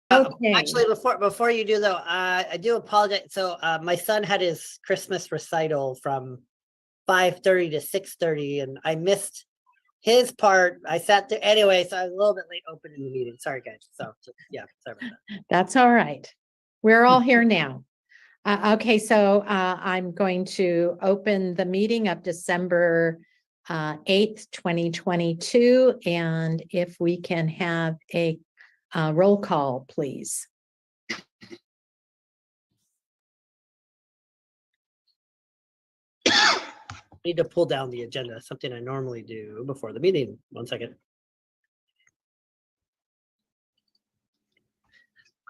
Okay. Actually, before you do though, I do apologize. So my son had his Christmas recital from 5:30 to 6:30, and I missed his part. I sat there anyway, so I was a little bit late opening the meeting. Sorry, guys. So yeah, sorry about that. That's all right. We're all here now. Okay, so I'm going to open the meeting of December 8th, 2022. And if we can have a roll call, please. Need to pull down the agenda, something I normally do before the meeting. 1 second.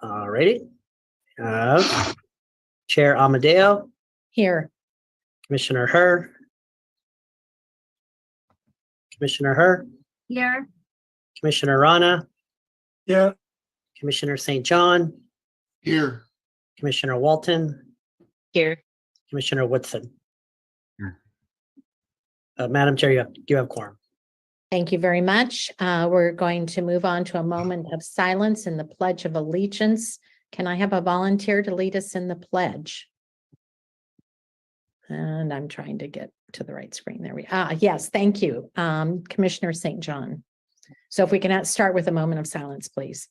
All righty. Chair Amadeo, Here. Commissioner Herr, Commissioner Herr, Here. Commissioner Rana, Yeah. Commissioner St. John, Here. Commissioner Walton, Here. Commissioner Woodson. Here. Madam Chair, you have quorum. Thank you very much. We're going to move on to a moment of silence in the Pledge of Allegiance. Can I have a volunteer to lead us in the pledge? And I'm trying to get to the right screen. There we are. Yes, thank you. Commissioner St. John. So if we can start with a moment of silence, please.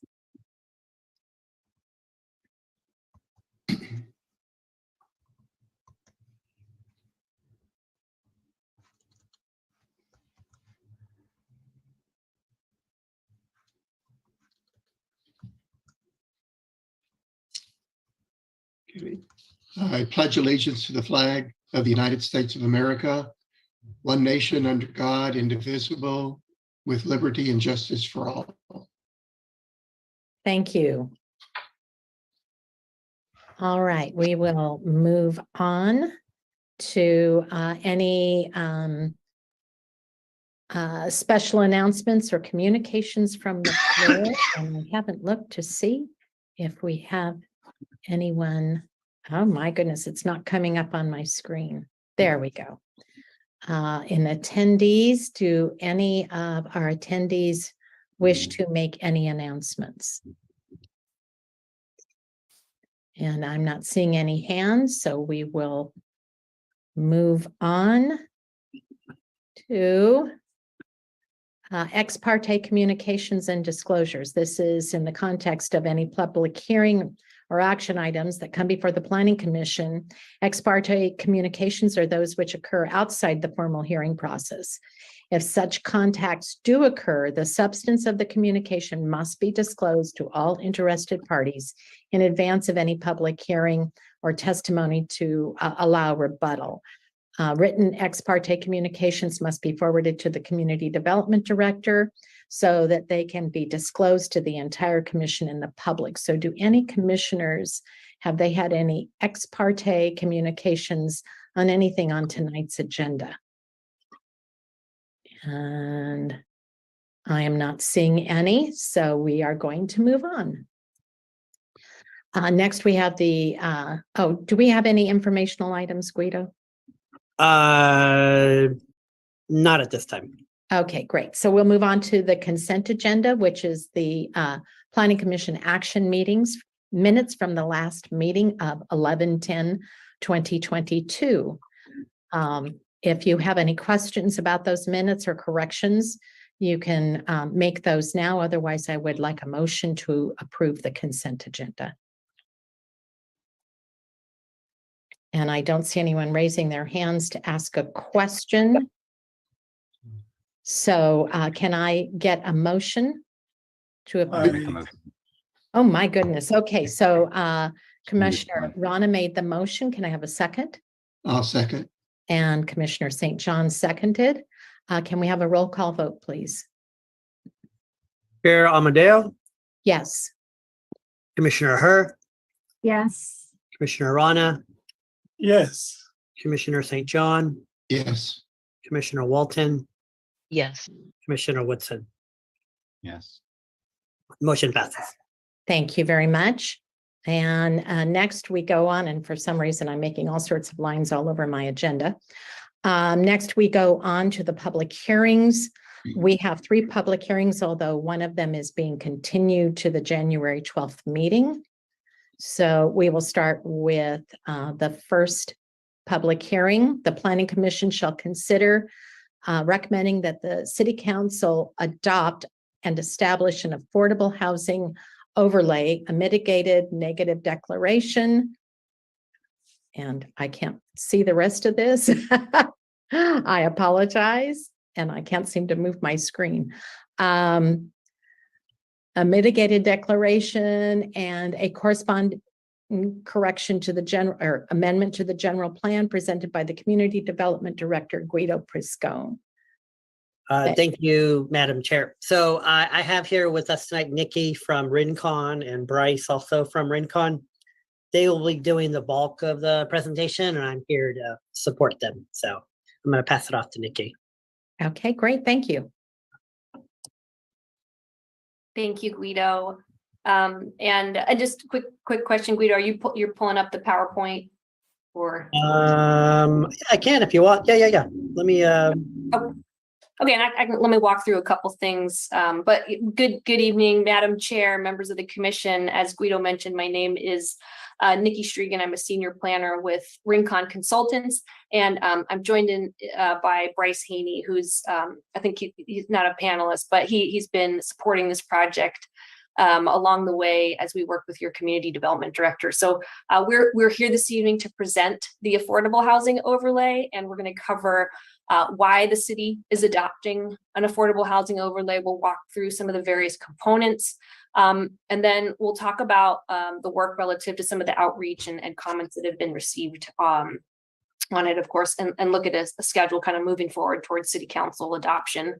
I pledge allegiance to the flag of the United States of America, one nation under God, indivisible, with liberty and justice for all. Thank you. All right, we will move on to any special announcements or communications from the floor. And I haven't looked to see if we have anyone. Oh my goodness, it's not coming up on my screen. There we go. In attendees, do any of our attendees wish to make any announcements? And I'm not seeing any hands, so we will move on to ex parte communications and disclosures. This is in the context of any public hearing or action items that come before the Planning Commission. Ex parte communications are those which occur outside the formal hearing process. If such contacts do occur, the substance of the communication must be disclosed to all interested parties in advance of any public hearing or testimony to allow rebuttal. Written ex parte communications must be forwarded to the Community Development Director so that they can be disclosed to the entire commission and the public. So do any commissioners, have they had any ex parte communications on anything on tonight's agenda? And I am not seeing any, so we are going to move on. Next, we have the, do we have any informational items, Guido? Not at this time. Okay, great. So we'll move on to the consent agenda, which is the Planning Commission action meetings, minutes from the last meeting of 11/10/2022. If you have any questions about those minutes or corrections, you can make those now. Otherwise, I would like a motion to approve the consent agenda. And I don't see anyone raising their hands to ask a question. So can I get a motion to approve? Oh, my goodness. Okay, so Commissioner Rana made the motion. Can I have a second? I'll second. And Commissioner St. John seconded. Can we have a roll call vote, please? Chair Amadeo, Yes. Commissioner Herr, Yes. Commissioner Rana, Yes. Commissioner St. John, Yes. Commissioner Walton, Yes. Commissioner Woodson. Yes. Motion passes. Thank you very much. And next we go on, and for some reason I'm making all sorts of lines all over my agenda. Next we go on to the public hearings. We have 3 public hearings, although one of them is being continued to the January 12th meeting. So we will start with the first public hearing. The Planning Commission shall consider recommending that the City Council adopt and establish an affordable housing overlay, a mitigated negative declaration. And I can't see the rest of this. I apologize, and I can't seem to move my screen. A mitigated declaration and a corresponding correction to the general or amendment to the general plan presented by the Community Development Director, Guido Priscone. Thank you, Madam Chair. So I have here with us tonight Nikki from Rincon and Bryce also from Rincon. They will be doing the bulk of the presentation, and I'm here to support them. So I'm going to pass it off to Nikki. Okay, great. Thank you. Thank you, Guido. And just quick question, Guido, are you're pulling up the PowerPoint or? I can if you want. Yeah. Let me. Okay, and I can let me walk through a couple things. But good evening, Madam Chair, members of the commission. As Guido mentioned, my name is Nikki Strigan. I'm a senior planner with Rincon Consultants, and I'm joined in by Bryce Haney, who's I think he's not a panelist, but he's been supporting this project along the way as we work with your community development director. So we're here this evening to present the affordable housing overlay, and we're going to cover why the city is adopting an affordable housing overlay. We'll walk through some of the various components, and then we'll talk about the work relative to some of the outreach and comments that have been received on it, of course, and look at a schedule kind of moving forward towards city council adoption.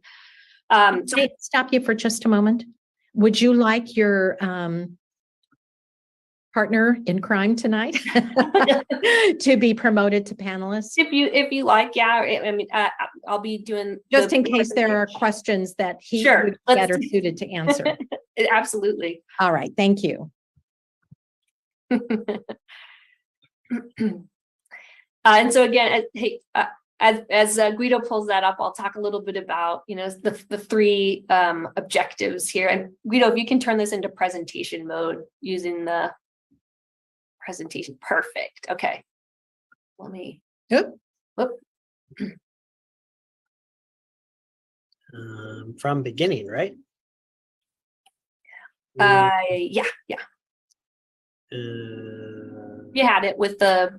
Can I stop you for just a moment? Would you like your partner in crime tonight to be promoted to panelist? If you like, yeah. I mean, I'll be doing Just in case there are questions that he Sure, would be better suited to answer. Absolutely. All right, thank you. And so again, hey, as Guido pulls that up, I'll talk a little bit about, the 3 objectives here. And Guido, if you can turn this into presentation mode using the presentation. Perfect. Okay. Let me. Yep. Whoop. From beginning, right? Yeah. You had it with the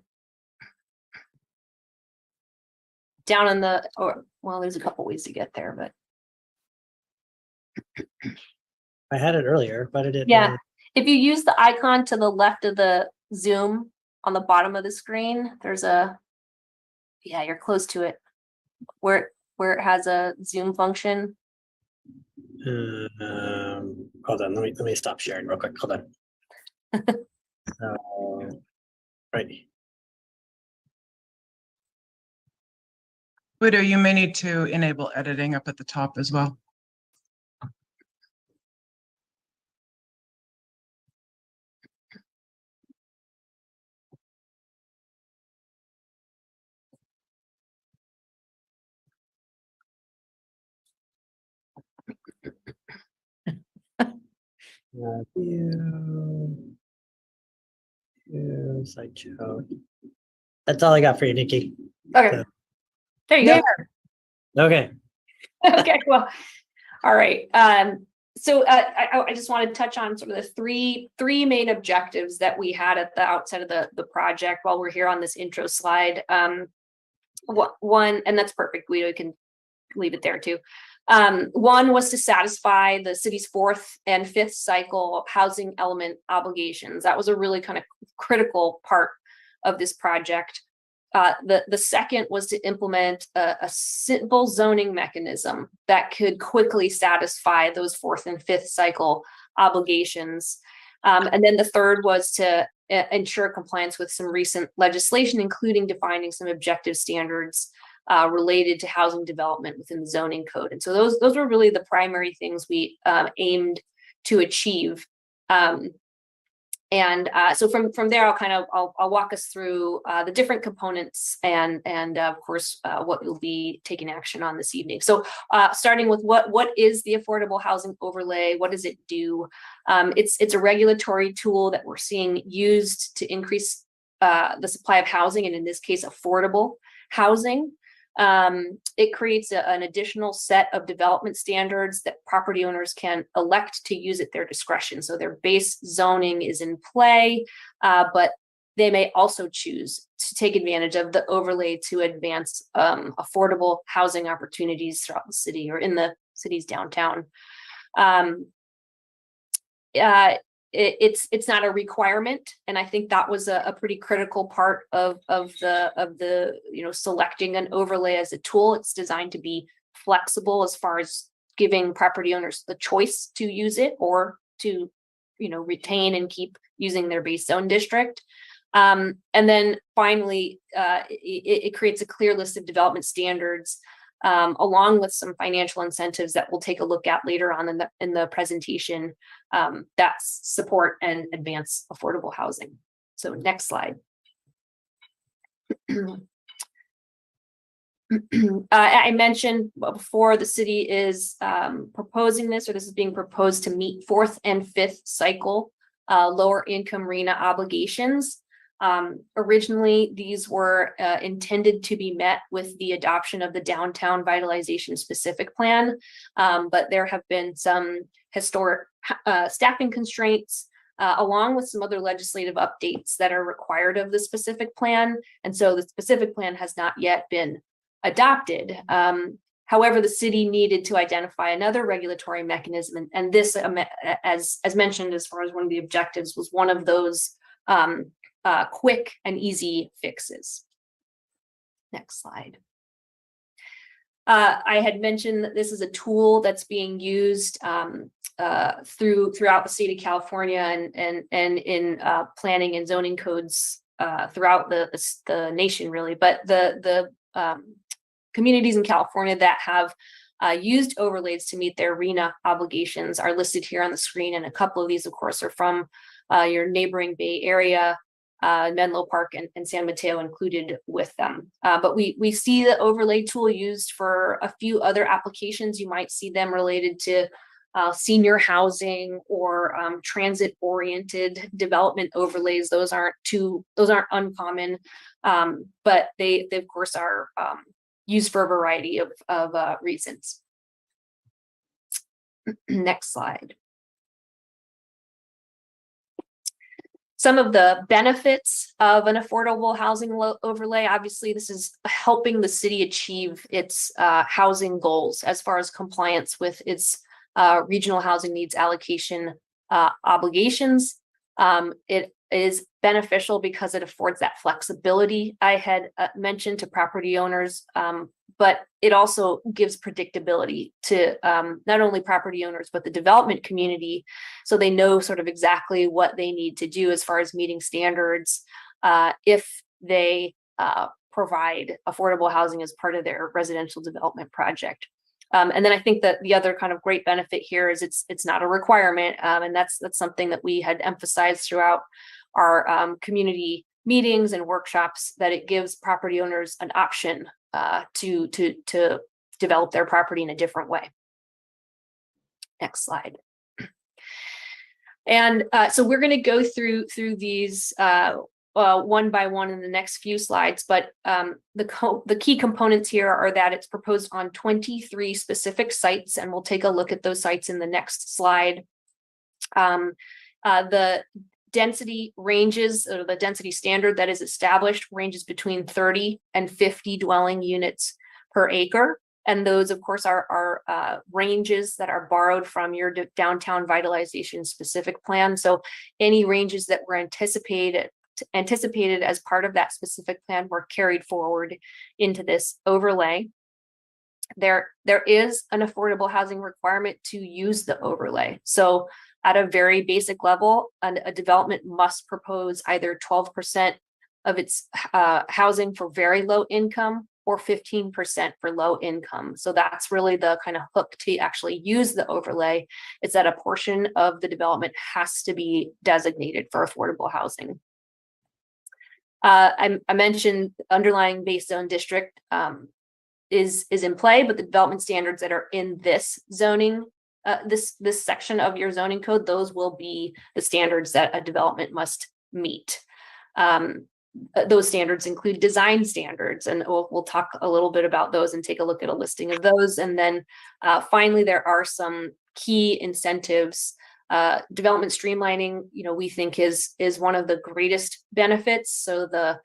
down in the, or well, there's a couple ways to get there, but I had it earlier, but it didn't. yeah. If you use the icon to the left of the Zoom on the bottom of the screen, there's yeah, you're close to it, where it has a Zoom function. Hold on, let me stop sharing real quick. Hold on. Right. Guido, you may need to enable editing up at the top as well. Slideshow. That's all I got for you, Nikki. Okay. So- There you go. Okay. Okay, well, all right. So I just want to touch on sort of the three main objectives that we had at the outset of the project while we're here on this intro slide. One, and that's perfect, Guido, you can leave it there too. One was to satisfy the city's 4th and 5th cycle housing element obligations. That was a really kind of critical part of this project. The second was to implement a simple zoning mechanism that could quickly satisfy those 4th and 5th cycle obligations. And then the third was to ensure compliance with some recent legislation, including defining some objective standards related to housing development within the zoning code. And so those were really the primary things we aimed to achieve. And so from there, I'll walk us through the different components and of course what you'll be taking action on this evening. So starting with what is the affordable housing overlay? What does it do? It's a regulatory tool that we're seeing used to increase the supply of housing, and in this case, affordable housing. It creates an additional set of development standards that property owners can elect to use at their discretion. So their base zoning is in play, but they may also choose to take advantage of the overlay to advance affordable housing opportunities throughout the city or in the city's downtown. It's not a requirement, and I think that was a pretty critical part of the selecting an overlay as a tool. It's designed to be flexible as far as giving property owners the choice to use it or to retain and keep using their base zone district. And then finally, it creates a clear list of development standards, along with some financial incentives that we'll take a look at later on in the presentation, that support and advance affordable housing. So next slide. I mentioned before, the city is proposing this, or this is being proposed to meet 4th and 5th cycle lower income RENA obligations. Originally, these were intended to be met with the adoption of the downtown vitalization specific plan, but there have been some historic staffing constraints, along with some other legislative updates that are required of the specific plan. And so the specific plan has not yet been adopted. However, the city needed to identify another regulatory mechanism, and this, as mentioned, as far as one of the objectives, was one of those quick and easy fixes. Next slide. I had mentioned that this is a tool that's being used throughout the state of California and in planning and zoning codes throughout the nation, really. But the communities in California that have used overlays to meet their RENA obligations are listed here on the screen, and a couple of these, of course, are from your neighboring Bay Area. Menlo Park and San Mateo included with them. But we see the overlay tool used for a few other applications. You might see them related to senior housing or transit-oriented development overlays. Those aren't uncommon, but they of course are used for a variety of reasons. Next slide. Some of the benefits of an affordable housing overlay, obviously, this is helping the city achieve its housing goals as far as compliance with its regional housing needs allocation obligations. It is beneficial because it affords that flexibility I had mentioned to property owners, but it also gives predictability to not only property owners, but the development community, so they know sort of exactly what they need to do as far as meeting standards if they provide affordable housing as part of their residential development project. And then I think that the other kind of great benefit here is it's not a requirement, and that's something that we had emphasized throughout our community meetings and workshops, that it gives property owners an option to develop their property in a different way. Next slide. And so we're going to go through these one by one in the next few slides, but the key components here are that it's proposed on 23 specific sites, and we'll take a look at those sites in the next slide. The density ranges, or the density standard that is established, ranges between 30 and 50 dwelling units per acre. And those, of course, are ranges that are borrowed from your downtown vitalization specific plan. So any ranges that were anticipated as part of that specific plan were carried forward into this overlay. There is an affordable housing requirement to use the overlay. So at a very basic level, a development must propose either 12% of its housing for very low income or 15% for low income. So that's really the kind of hook to actually use the overlay, is that a portion of the development has to be designated for affordable housing. I mentioned underlying base zone district is in play, but the development standards that are in this zoning, this section of your zoning code, those will be the standards that a development must meet. Those standards include design standards, and we'll talk a little bit about those and take a look at a listing of those. And then finally, there are some key incentives. Development streamlining, we think is one of the greatest benefits. So the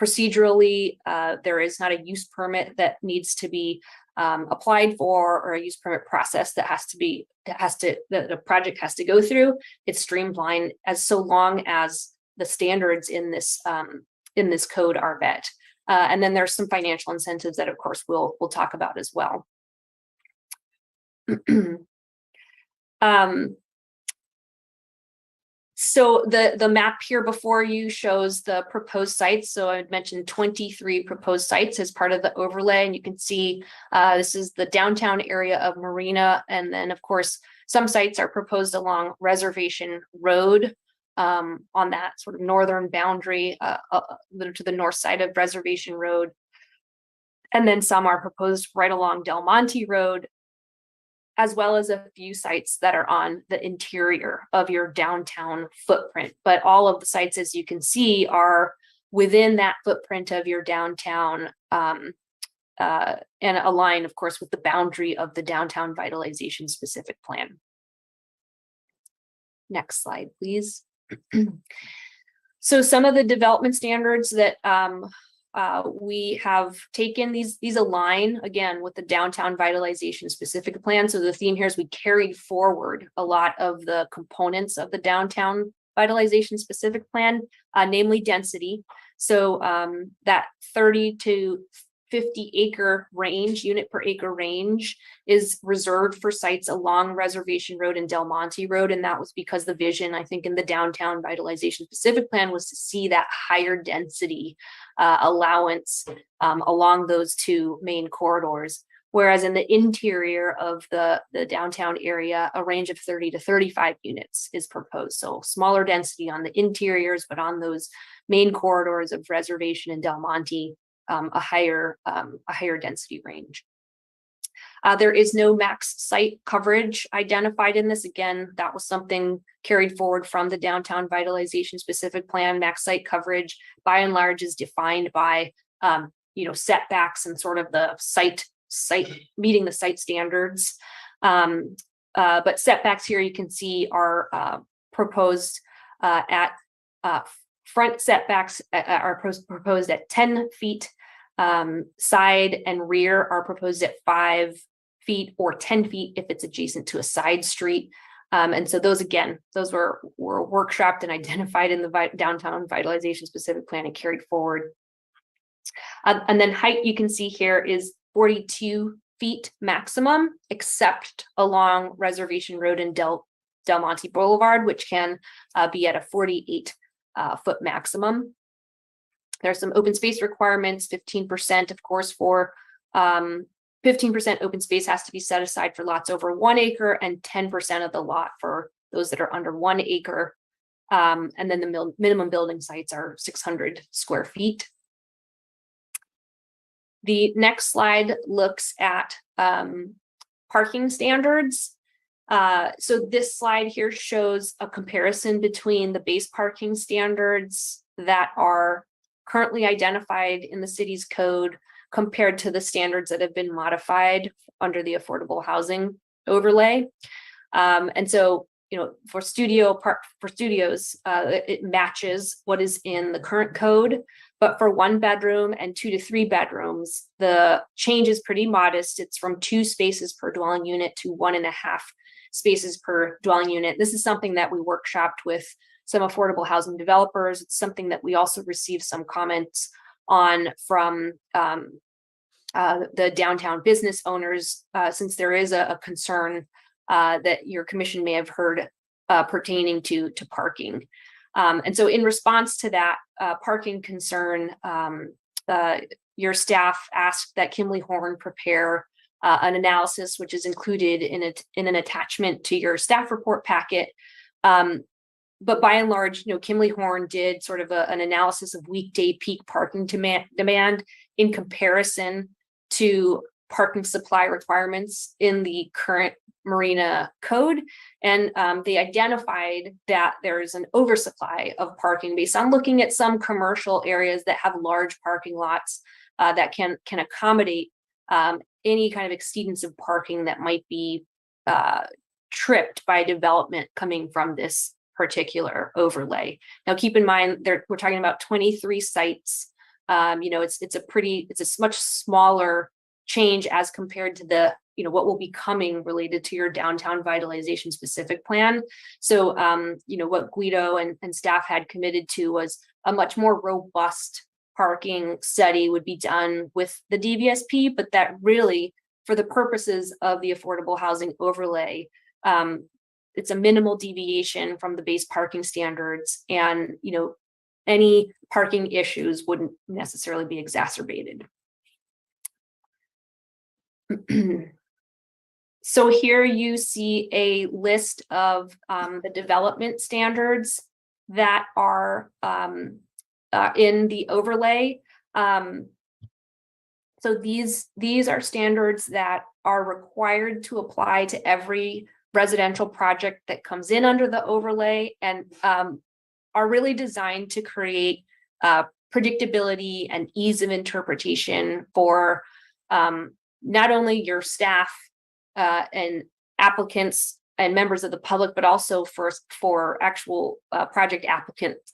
procedurally, there is not a use permit that needs to be applied for, or a use permit process that the project has to go through. It's streamlined as so long as the standards in this code are met. And then there's some financial incentives that, of course, we'll talk about as well. So the map here before you shows the proposed sites. So I mentioned 23 proposed sites as part of the overlay, and you can see this is the downtown area of Marina, and then of course some sites are proposed along Reservation Road on that sort of northern boundary, to the north side of Reservation Road, and then some are proposed right along Del Monte Road, as well as a few sites that are on the interior of your downtown footprint. But all of the sites, as you can see, are within that footprint of your downtown, and align, of course, with the boundary of the downtown vitalization specific plan. Next slide, please. So some of the development standards that we have taken, these align again with the downtown vitalization specific plan. So the theme here is we carried forward a lot of the components of the downtown vitalization specific plan, namely density. So that 30 to 50 acre range, unit per acre range, is reserved for sites along Reservation Road and Del Monte Road. And that was because the vision, I think, in the downtown vitalization specific plan was to see that higher density allowance along those two main corridors. Whereas in the interior of the downtown area, a range of 30 to 35 units is proposed. So smaller density on the interiors, but on those main corridors of Reservation and Del Monte, a higher density range. There is no max site coverage identified in this. Again, that was something carried forward from the downtown vitalization specific plan. Max site coverage, by and large, is defined by setbacks and sort of the site meeting the site standards. But setbacks here you can see are proposed at front setbacks are proposed at 10 feet. Side and rear are proposed at 5 feet or 10 feet if it's adjacent to a side street. And so those were workshopped and identified in the downtown vitalization specific plan and carried forward. And then height, you can see here, is 42 feet maximum, except along Reservation Road and Del Monte Boulevard, which can be at a 48 foot maximum. There's some open space requirements, 15%, of course, for 15% open space has to be set aside for lots over 1 acre, and 10% of the lot for those that are under 1 acre. And then the minimum building sites are 600 square feet. The next slide looks at parking standards. So this slide here shows a comparison between the base parking standards that are currently identified in the city's code compared to the standards that have been modified under the affordable housing overlay. And so, for studios, it matches what is in the current code. But for 1 bedroom and 2 to 3 bedrooms, the change is pretty modest. It's from 2 spaces per dwelling unit to 1.5 spaces per dwelling unit. This is something that we workshopped with some affordable housing developers. It's something that we also received some comments on from the downtown business owners, since there is a concern that your commission may have heard pertaining to parking. And so in response to that parking concern, your staff asked that Kimley Horn prepare an analysis, which is included in an attachment to your staff report packet. But by and large, Kimley Horn did sort of an analysis of weekday peak parking demand in comparison to parking supply requirements in the current Marina code. And they identified that there is an oversupply of parking based on looking at some commercial areas that have large parking lots that can accommodate any kind of exceedance of parking that might be tripped by development coming from this particular overlay. Now, keep in mind, we're talking about 23 sites. It's a much smaller change as compared to the what will be coming related to your downtown vitalization specific plan. So what Guido and staff had committed to was a much more robust parking study would be done with the DVSP, but that really, for the purposes of the affordable housing overlay, it's a minimal deviation from the base parking standards, and any parking issues wouldn't necessarily be exacerbated. So here you see a list of the development standards that are in the overlay. So these are standards that are required to apply to every residential project that comes in under the overlay, and are really designed to create predictability and ease of interpretation for not only your staff and applicants and members of the public, but also for actual project applicants,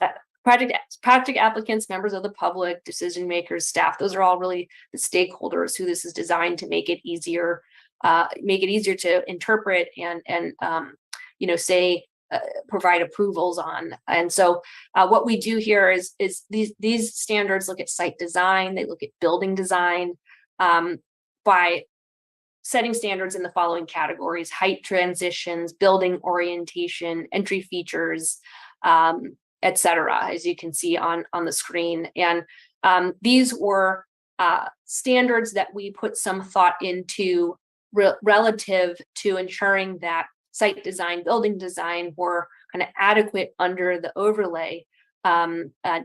members of the public, decision makers, staff. Those are all really the stakeholders who this is designed to make it easier to interpret and provide approvals on. And so what we do here is these standards look at site design, they look at building design by setting standards in the following categories: height transitions, building orientation, entry features, etc., as you can see on the screen. And these were standards that we put some thought into relative to ensuring that site design, building design were kind of adequate under the overlay,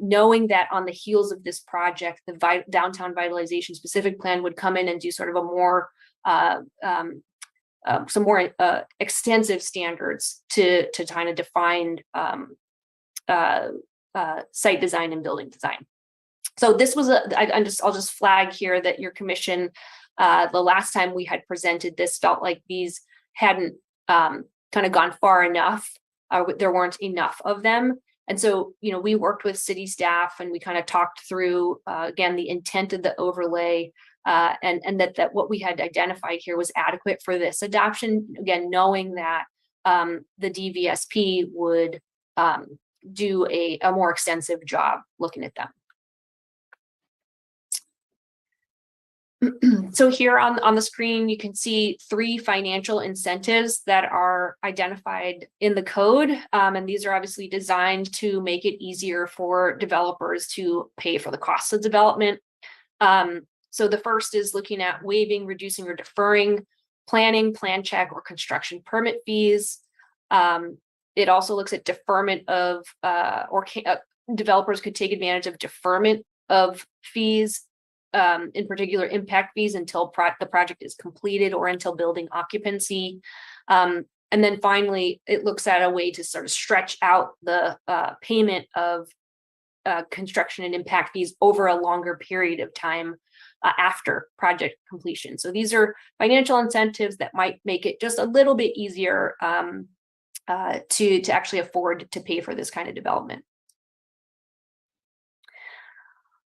knowing that on the heels of this project, the downtown vitalization specific plan would come in and do sort of a more some more extensive standards to kind of define site design and building design. So this was I'll just flag here that your commission, the last time we had presented this, felt like these hadn't kind of gone far enough. There weren't enough of them. And so, we worked with city staff and we kind of talked through, again, the intent of the overlay, and that what we had identified here was adequate for this adoption. Again, knowing that the DVSP would do a more extensive job looking at them. So here on the screen, you can see 3 financial incentives that are identified in the code. And these are obviously designed to make it easier for developers to pay for the costs of development. So the first is looking at waiving, reducing, or deferring planning, plan check, or construction permit fees. It also looks at deferment of, developers could take advantage of deferment of fees, in particular impact fees, until the project is completed or until building occupancy. And then finally, it looks at a way to sort of stretch out the payment of construction and impact fees over a longer period of time after project completion. So these are financial incentives that might make it just a little bit easier to actually afford to pay for this kind of development.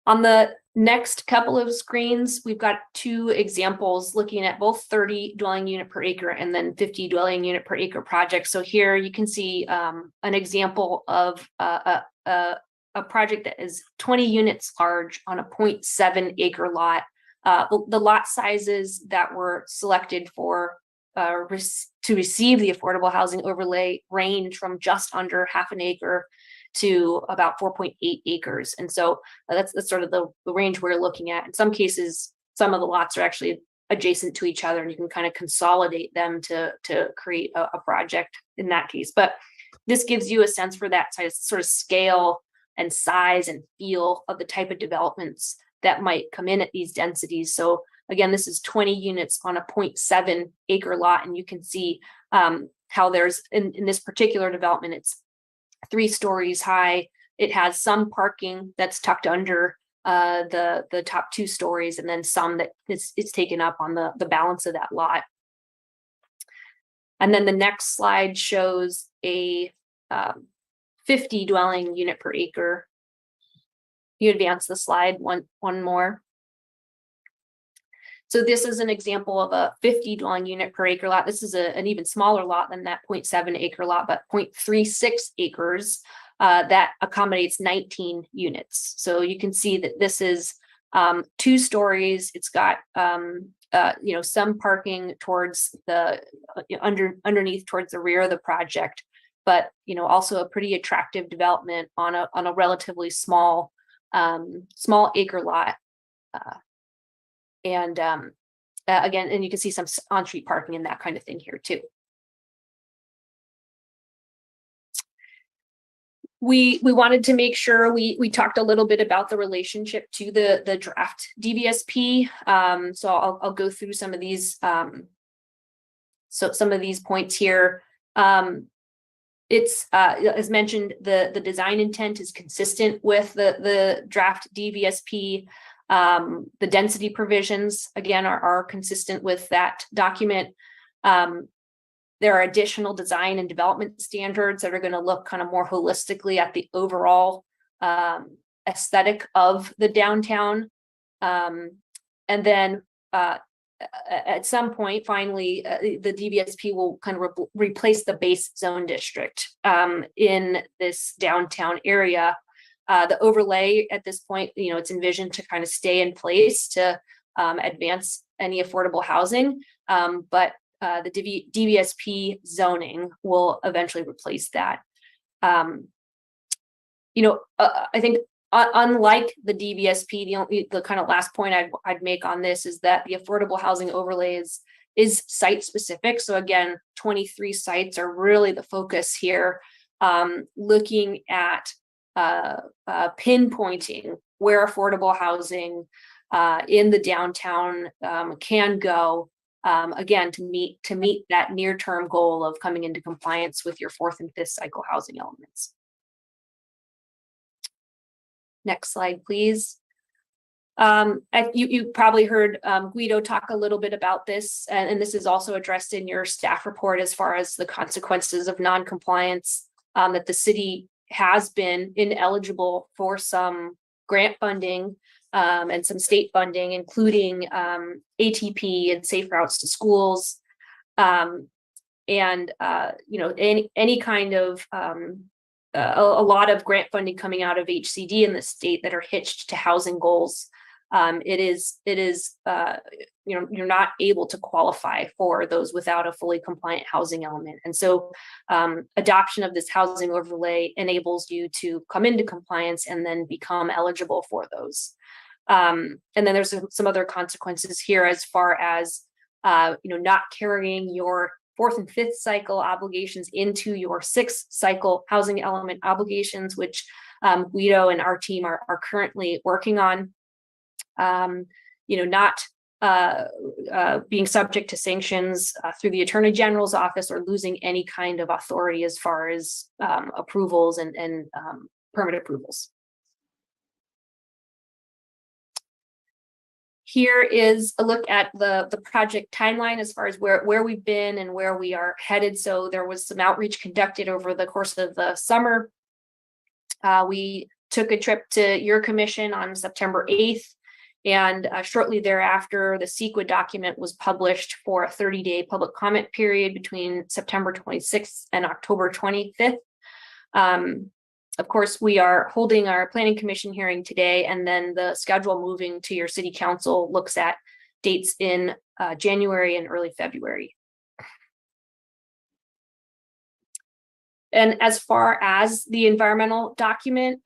On the next couple of screens, we've got 2 examples looking at both 30 dwelling unit per acre and then 50 dwelling unit per acre projects. So here you can see an example of a project that is 20 units large on a 0.7 acre lot. The lot sizes that were selected for to receive the affordable housing overlay range from just under half an acre to about 4.8 acres. And so that's sort of the range we're looking at. In some cases, some of the lots are actually adjacent to each other, and you can kind of consolidate them to create a project in that case. But this gives you a sense for that sort of scale and size and feel of the type of developments that might come in at these densities. So again, this is 20 units on a 0.7 acre lot, and you can see how there's in this particular development, it's 3 stories high. It has some parking that's tucked under the top 2 stories, and then some that it's taken up on the balance of that lot. And then the next slide shows a 50 dwelling unit per acre. You advance the slide one more. So this is an example of a 50 dwelling unit per acre lot. This is an even smaller lot than that 0.7 acre lot, but 0.36 acres that accommodates 19 units. So you can see that this is 2 stories. It's got some parking towards the underneath towards the rear of the project, but also a pretty attractive development on a relatively small acre lot. Again, and you can see some on-street parking and that kind of thing here too. We wanted to make sure we talked a little bit about the relationship to the draft DVSP. So I'll go through some of these some of these points here. It's as mentioned, the design intent is consistent with the draft DVSP. The density provisions, again, are consistent with that document. There are additional design and development standards that are going to look kind of more holistically at the overall aesthetic of the downtown. And then at some point, finally, the DVSP will kind of replace the base zone district in this downtown area. The overlay at this point, it's envisioned to kind of stay in place to advance any affordable housing, but the DVSP zoning will eventually replace that. I think unlike the DVSP, the kind of last point I'd make on this is that the affordable housing overlay is site specific. So again, 23 sites are really the focus here, looking at pinpointing where affordable housing in the downtown can go, again, to meet that near-term goal of coming into compliance with your 4th and 5th cycle housing elements. Next slide, please. You probably heard Guido talk a little bit about this, and this is also addressed in your staff report as far as the consequences of non-compliance, that the city has been ineligible for some grant funding and some state funding, including ATP and Safe Routes to Schools, and any kind of a lot of grant funding coming out of HCD in the state that are hitched to housing goals. You're not able to qualify for those without a fully compliant housing element. And so adoption of this housing overlay enables you to come into compliance and then become eligible for those. And then there's some other consequences here as far as not carrying your 4th and 5th cycle obligations into your 6th cycle housing element obligations, which Guido and our team are currently working on. Not being subject to sanctions through the Attorney General's office, or losing any kind of authority as far as approvals and permit approvals. Here is a look at the project timeline as far as where we've been and where we are headed. So there was some outreach conducted over the course of the summer. We took a trip to your commission on September 8th. And shortly thereafter, the CEQA document was published for a 30-day public comment period between September 26th and October 25th. Of course, we are holding our planning commission hearing today, and then the schedule moving to your city council looks at dates in January and early February. And as far as the environmental document,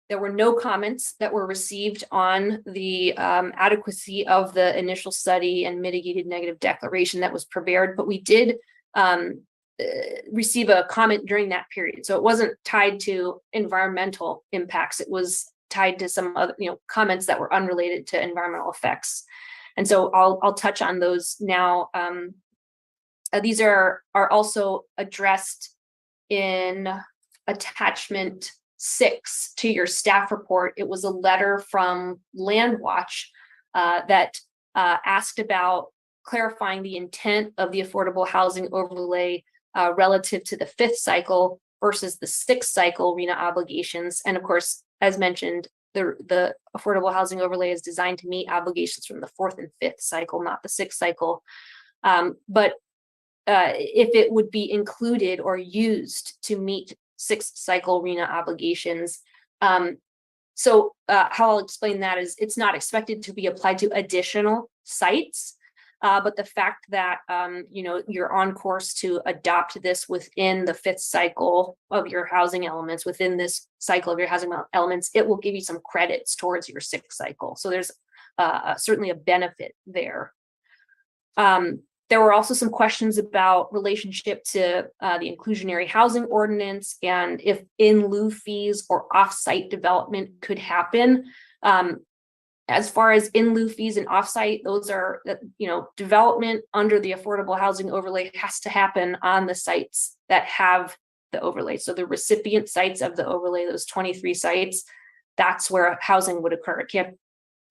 there were no comments that were received on the adequacy of the initial study and mitigated negative declaration that was prepared, but we did receive a comment during that period. So it wasn't tied to environmental impacts. It was tied to some other, comments that were unrelated to environmental effects. And so I'll touch on those now. These are also addressed in attachment 6 to your staff report. It was a letter from Landwatch that asked about clarifying the intent of the affordable housing overlay relative to the 5th cycle versus the 6th cycle RENA obligations. And of course, as mentioned, the affordable housing overlay is designed to meet obligations from the 4th and 5th cycle, not the 6th cycle. But if it would be included or used to meet 6th cycle RENA obligations. So how I'll explain that is it's not expected to be applied to additional sites, but the fact that, you're on course to adopt this within the 5th cycle of your housing elements, within this cycle of your housing elements, it will give you some credits towards your 6th cycle. So there's certainly a benefit there. There were also some questions about relationship to the inclusionary housing ordinance and if in lieu fees or off-site development could happen. As far as in lieu fees and off-site, those are, development under the affordable housing overlay has to happen on the sites that have the overlay. So the recipient sites of the overlay, those 23 sites, that's where housing would occur.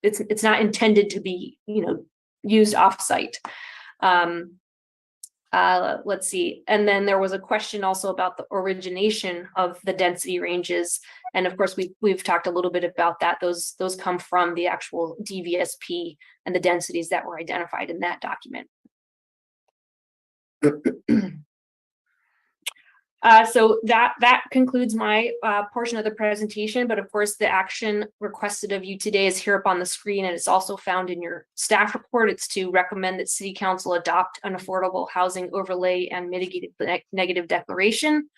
It's not intended to be, used off-site. Let's see. And then there was a question also about the origination of the density ranges. And of course, we've talked a little bit about that. Those come from the actual DVSP and the densities that were identified in that document. So that concludes my portion of the presentation, but of course the action requested of you today is here up on the screen, and it's also found in your staff report. It's to recommend that City Council adopt an affordable housing overlay and mitigated negative declaration.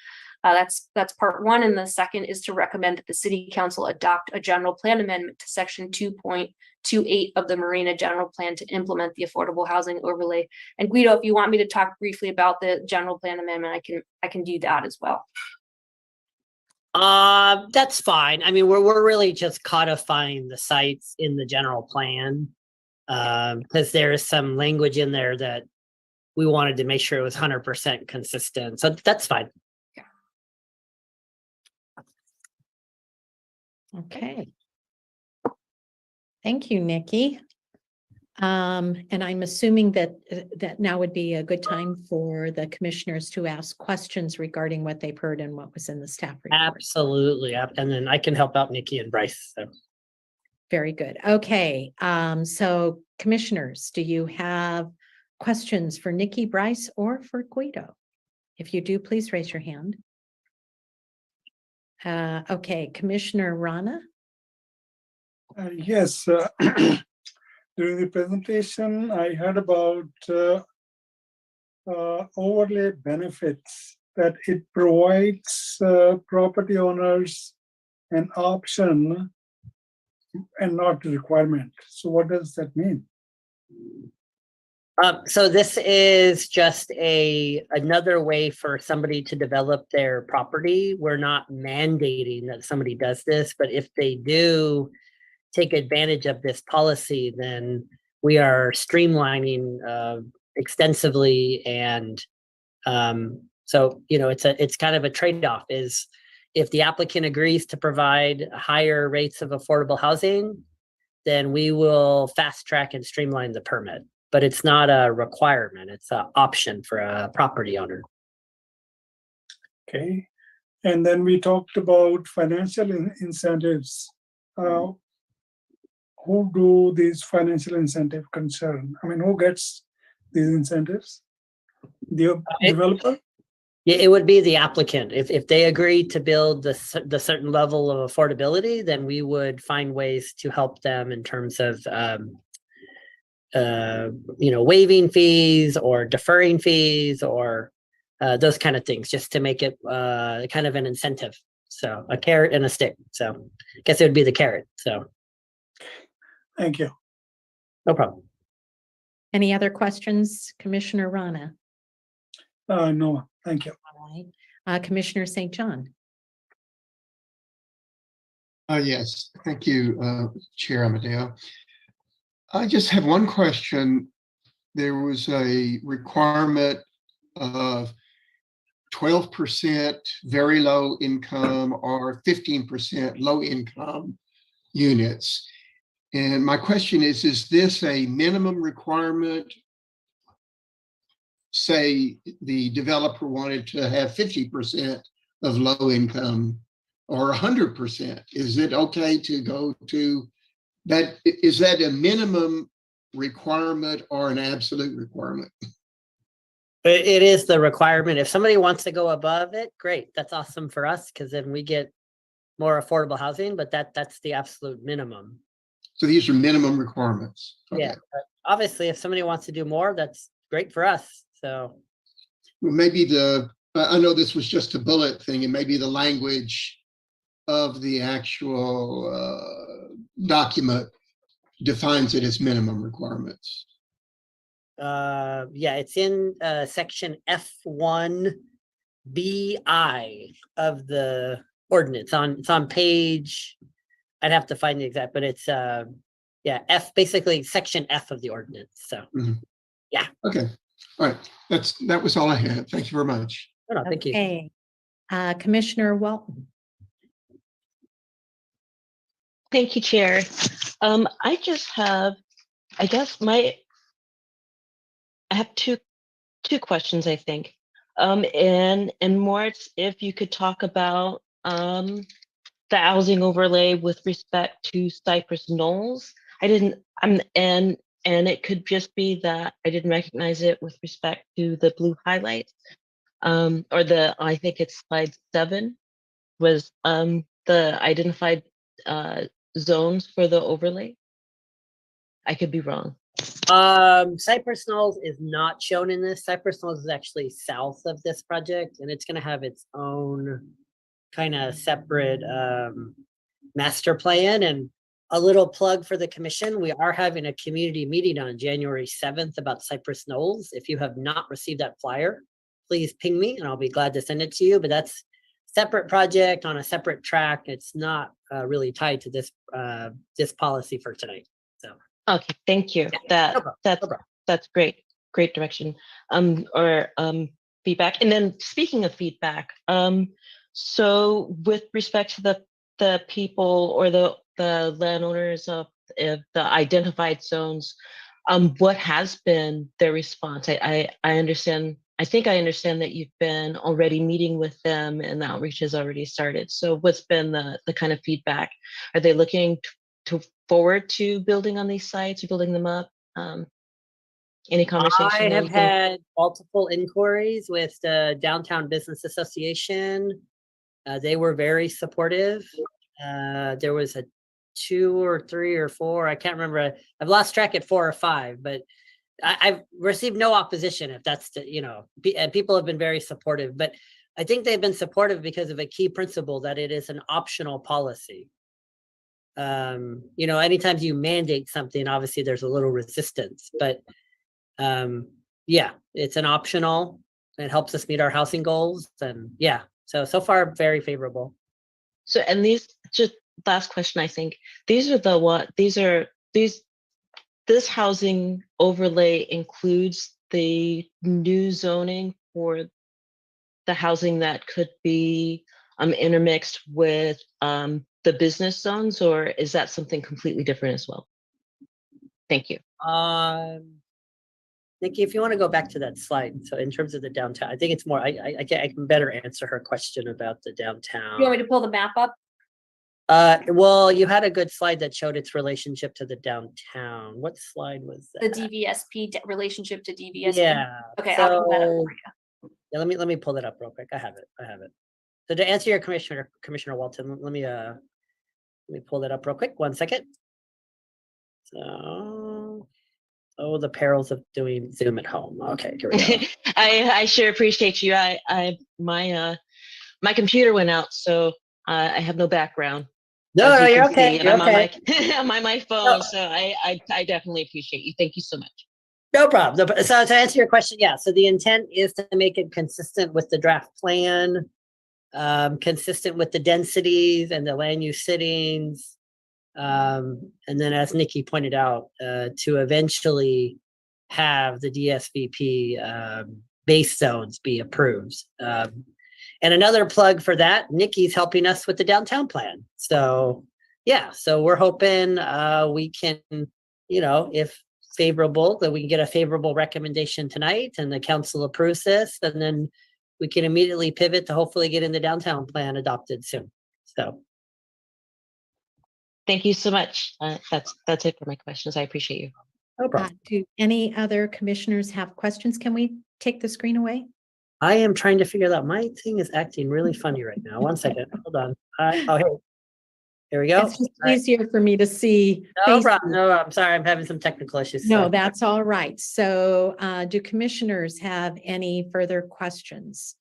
That's part 1, and the second is to recommend that the City Council adopt a general plan amendment to section 2.28 of the Marina general plan to implement the affordable housing overlay. And Guido, if you want me to talk briefly about the general plan amendment, I can do that as well. That's fine. I mean, we're really just codifying the sites in the general plan, because there is some language in there that we wanted to make sure it was 100% consistent. So that's fine. Okay. Thank you, Nikki. And I'm assuming that now would be a good time for the commissioners to ask questions regarding what they've heard and what was in the staff report. Absolutely. And then I can help out Nikki and Bryce. So. Very good. Okay. So commissioners, do you have questions for Nikki, Bryce, or for Guido? If you do, please raise your hand. Okay, Commissioner Rana. Yes, during the presentation, I heard about overlay benefits, that it provides property owners an option and not a requirement. So what does that mean? So this is just another way for somebody to develop their property. We're not mandating that somebody does this, but if they do take advantage of this policy, then we are streamlining extensively. And so, it's kind of a trade-off. Is if the applicant agrees to provide higher rates of affordable housing, then we will fast track and streamline the permit. But it's not a requirement, it's an option for a property owner. Okay. And then we talked about financial incentives. Who do these financial incentive concern? I mean, who gets these incentives? The developer? Yeah, it would be the applicant. If they agree to build the certain level of affordability, then we would find ways to help them in terms of waiving fees or deferring fees or those kind of things, just to make it kind of an incentive. So a carrot and a stick. So I guess it would be the carrot. So Thank you. no problem. Any other questions, Commissioner Rana? No, thank you. All right. Commissioner St. John? Yes, thank you, Chair Amadeo. I just have one question. There was a requirement of 12% very low income or 15% low income units. And my question is this a minimum requirement? Say the developer wanted to have 50% of low income or 100%. Is it okay to go to that? Is that a minimum requirement or an absolute requirement? It is the requirement. If somebody wants to go above it, great. That's awesome for us because then we get more affordable housing, but that's the absolute minimum. So these are minimum requirements. Okay. Yeah. But obviously, if somebody wants to do more, that's great for us. So Well, maybe I know this was just a bullet thing, and maybe the language of the actual document defines it as minimum requirements. yeah, it's in section F1 BI of the ordinance. It's on page, I'd have to find the exact, but it's yeah, basically section F of the ordinance. So Okay. All right. That was all I had. Thank you very much. no, thank you. Okay. Commissioner Walton? Thank you, Chair. I just have, I guess I have two questions, I think. And more if you could talk about the housing overlay with respect to Cypress Knolls. And it could just be that I didn't recognize it with respect to the blue highlights. Or I think it's slide 7 was the identified zones for the overlay. I could be wrong. Cypress Knolls is not shown in this. Cypress Knolls is actually south of this project, and it's going to have its own kind of separate master plan. And a little plug for the commission, we are having a community meeting on January 7th about Cypress Knolls. If you have not received that flyer, please ping me and I'll be glad to send it to you. But that's separate project on a separate track. It's not really tied to this policy for tonight. So Okay, thank you. no problem. That's great direction. Feedback. And then speaking of feedback, so with respect to the people or the landowners of the identified zones, what has been their response? I understand. I think I understand that you've been already meeting with them and the outreach has already started. So what's been the kind of feedback? Are they looking to forward to building on these sites or building them up? Any conversation? I have had multiple inquiries with the Downtown Business Association. They were very supportive. There was a 2 or 3 or 4, I can't remember. I've lost track at 4 or 5, but I've received no opposition, if that's and people have been very supportive. But I think they've been supportive because of a key principle that it is an optional policy. Anytime you mandate something, obviously there's a little resistance, but yeah, it's an optional. It helps us meet our housing goals, and yeah, so far very favorable. So, and these, just last question, I think this housing overlay includes the new zoning for the housing that could be intermixed with the business zones, or is that something completely different as well? Thank you. Nikki, if you want to go back to that slide. So in terms of the downtown, I think it's more, I can better answer her question about the downtown. You want me to pull the map up? Well, you had a good slide that showed its relationship to the downtown. What slide was The that? DVSP relationship to DVSP. Yeah. Okay, I'll pull that up for you. Yeah, let me pull that up real quick. I have it. So to answer your Commissioner Walton, let me pull that up real quick. 1 second. So Oh, the perils of doing Zoom at home. Okay, here we go. I sure appreciate you. My computer went out, so I have no background. No, As no, you you're can okay. see, and You're I'm on okay. I'm on my phone, so I definitely appreciate you. Thank you so much. No problem. So to answer your question, yeah. So the intent is to make it consistent with the draft plan, consistent with the densities and the land use sittings. And then as Nikki pointed out, to eventually have the DSVP base zones be approved. And another plug for that, Nikki's helping us with the downtown plan. So yeah, so we're hoping we can, if favorable, that we can get a favorable recommendation tonight and the council approves this, and then we can immediately pivot to hopefully getting the downtown plan adopted soon. So Thank you so much. That's it for my questions. I appreciate you. no problem. Do any other commissioners have questions? Can we take the screen away? I am trying to figure that out. My thing is acting really funny right now. One second. Hold on. Here we go. It's just All right. easier for me to see. No faces. problem. No, I'm sorry. I'm having some technical issues. No, so- that's all right. So do commissioners have any further questions?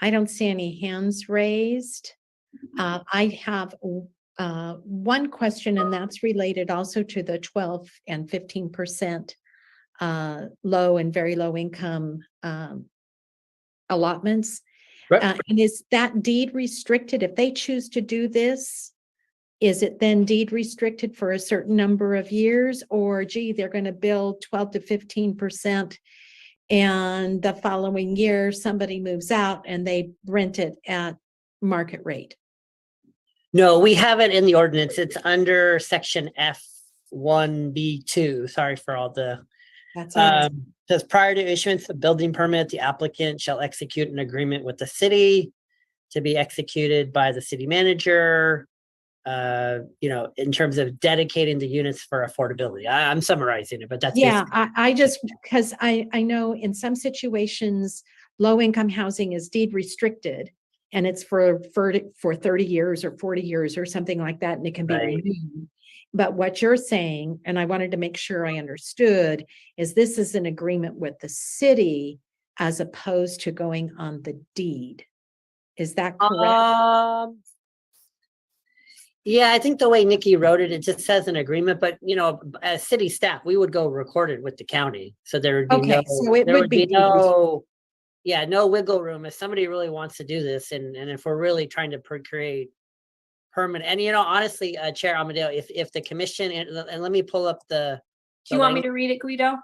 I don't see any hands raised. I have one question, and that's related also to the 12 and 15% low and very low income allotments. Right. And is that deed restricted? If they choose to do this, is it then deed restricted for a certain number of years? Or gee, they're going to build 12 to 15%, and the following year somebody moves out and they rent it at market rate? No, we have it in the ordinance. It's under section F1B2. Sorry for all the That's all right. says prior to issuance of building permit, the applicant shall execute an agreement with the city to be executed by the city manager, in terms of dedicating the units for affordability. I'm summarizing it, but that's Yeah, basically- I just, because I know in some situations, low income housing is deed restricted, and it's for 30 years or 40 years or something like that, and it can be Right. renewed. But what you're saying, and I wanted to make sure I understood, is this is an agreement with the city as opposed to going on the deed. Is that correct? Yeah, I think the way Nikki wrote it, it just says an agreement, but as city staff, we would go record it with the county. So there would be Okay, so it there would be deed no wiggle room if somebody really wants to do this. And if we're really trying to create permanent, and honestly, Chair Amadeo, if the commission, and let me pull up Do you want me to read it, Guido?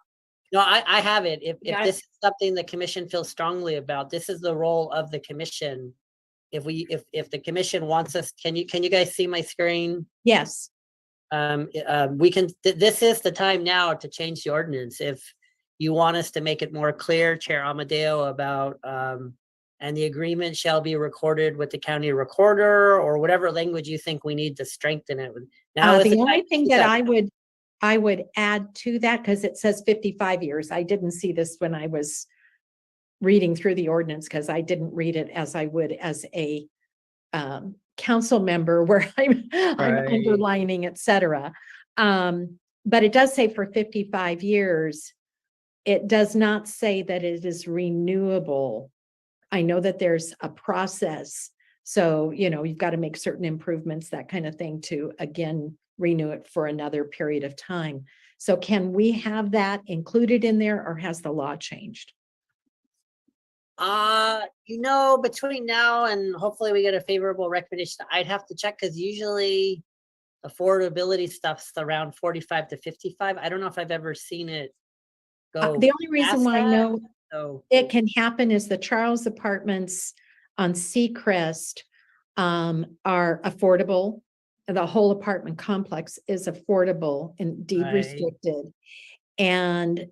No, I have it. If Got it. this is something the commission feels strongly about, this is the role of the commission. If the commission wants us, can you guys see my screen? Yes. We can, this is the time now to change the ordinance. If you want us to make it more clear, Chair Amadeo, about, and the agreement shall be recorded with the county recorder, or whatever language you think we need to strengthen it. Now is The the only time thing to do that I would add to that, because it says 55 years. I didn't see this when I was reading through the ordinance, because I didn't read it as I would as a council member where I'm Right. underlining, et cetera. But it does say for 55 years. It does not say that it is renewable. I know that there's a process. So, you've got to make certain improvements, that kind of thing, to again renew it for another period of time. So can we have that included in there, or has the law changed? Between now and hopefully we get a favorable recommendation, I'd have to check, because usually affordability stuff's around 45 to 55. I don't know if I've ever seen it go. The only reason past why I that, know so it can happen is the Charles Apartments on Seacrest are affordable. The whole apartment complex is affordable and deed Right. restricted. And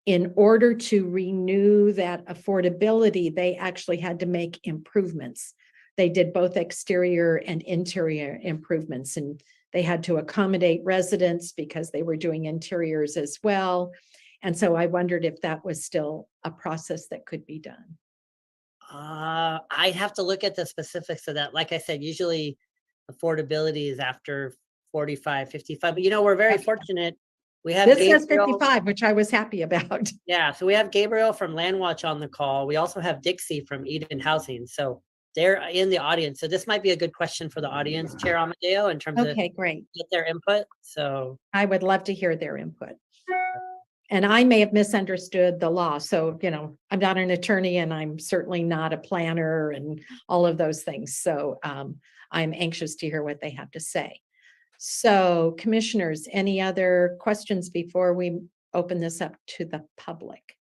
in order to renew that affordability, they actually had to make improvements. They did both exterior and interior improvements, and they had to accommodate residents because they were doing interiors as well. And so I wondered if that was still a process that could be done. I'd have to look at the specifics of that. Like I said, usually affordability is after 45, 55, but we're very Okay. fortunate. We have This says Gabriel. 55, which I was happy about. Yeah, so we have Gabriel from Landwatch on the call. We also have Dixie from Eden Housing. So they're in the audience. So this might be a good question for the audience, Chair Amadeo, in terms of Okay, great. get their input. So I would love to hear their input. And I may have misunderstood the law. So, you know, I'm not an attorney and I'm certainly not a planner and all of those things. So I'm anxious to hear what they have to say. So commissioners, any other questions before we open this up to the public?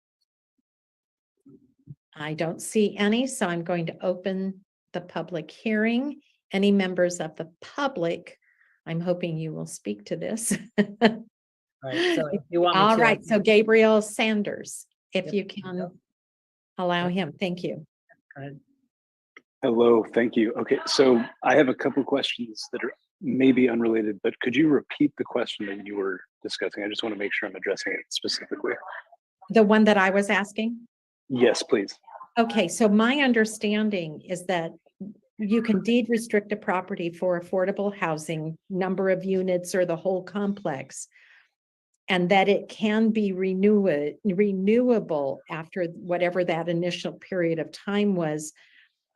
I don't see any, so I'm going to open the public hearing. Any members of the public, I'm hoping you will speak to this. right. So if you want me All to, right, so Gabriel Sanders, if Yep. you can allow him, thank you. go ahead. Hello, thank you. Okay, so I have a couple questions that are maybe unrelated, but could you repeat the question that you were discussing? I just want to make sure I'm addressing it specifically. The one that I was asking? Yes, please. Okay, so my understanding is that you can deed restrict a property for affordable housing, number of units or the whole complex. And that it can be renewable after whatever that initial period of time was,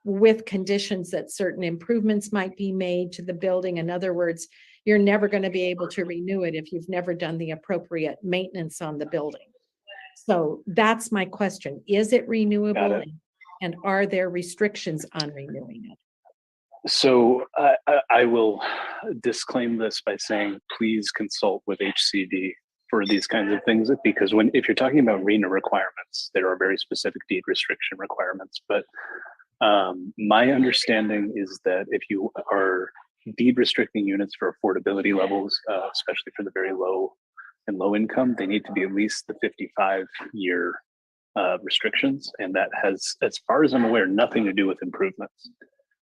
with conditions that certain improvements might be made to the building. In other words, you're never going to be able to renew it if you've never done the appropriate maintenance on the building. So that's my question. Is it renewable? And are there restrictions on renewing it? So I will disclaim this by saying, please consult with HCD for these kinds of things, because if you're talking about RENA requirements, there are very specific deed restriction requirements. But my understanding is that if you are deed restricting units for affordability levels, especially for the very low and low income, they need to be at least the 55-year restrictions. And that has, as far as I'm aware, nothing to do with improvements.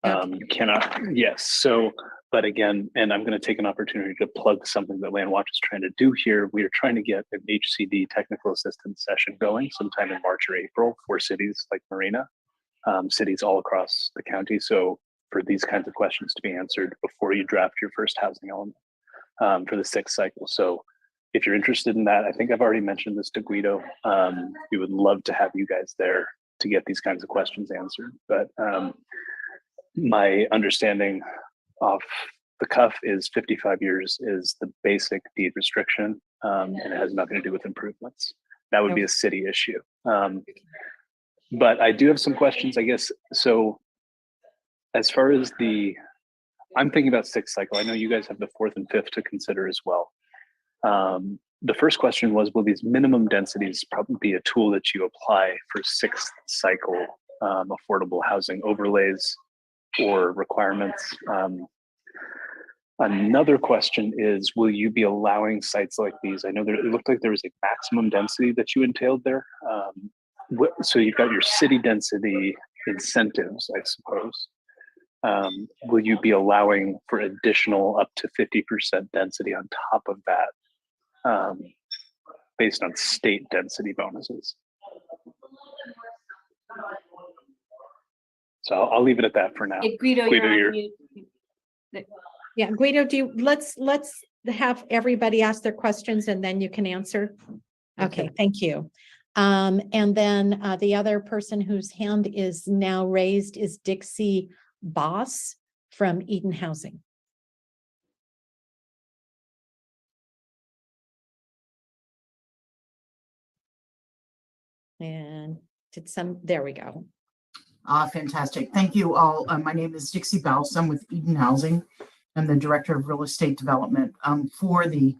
You cannot, yes. So, but again, and I'm going to take an opportunity to plug something that Landwatch is trying to do here. We are trying to get an HCD technical assistance session going sometime in March or April for cities like Marina, cities all across the county. So for these kinds of questions to be answered before you draft your first housing element for the 6th cycle. So if you're interested in that, I think I've already mentioned this to Guido. We would love to have you guys there to get these kinds of questions answered. But my understanding off the cuff is 55 years is the basic deed restriction, and it has nothing to do with improvements. That would be a city issue. But I do have some questions, I guess. So as far as I'm thinking about 6th cycle. I know you guys have the 4th and 5th to consider as well. The first question was, will these minimum densities probably be a tool that you apply for 6th cycle affordable housing overlays or requirements? Another question is, will you be allowing sites like these? I know it looked like there was a maximum density that you entailed there. So you've got your city density incentives, I suppose. Will you be allowing for additional up to 50% density on top of that, based on state density bonuses? So I'll leave it at that for now. Hey, Guido, Guido, you're you're- on mute. Yeah, Guido, let's have everybody ask their questions and then you can answer. Okay, thank you. And then the other person whose hand is now raised is Dixie Boss from Eden Housing. And there we go. Fantastic. Thank you all. My name is Dixie Bouse. I'm with Eden Housing. I'm the Director of Real Estate Development for the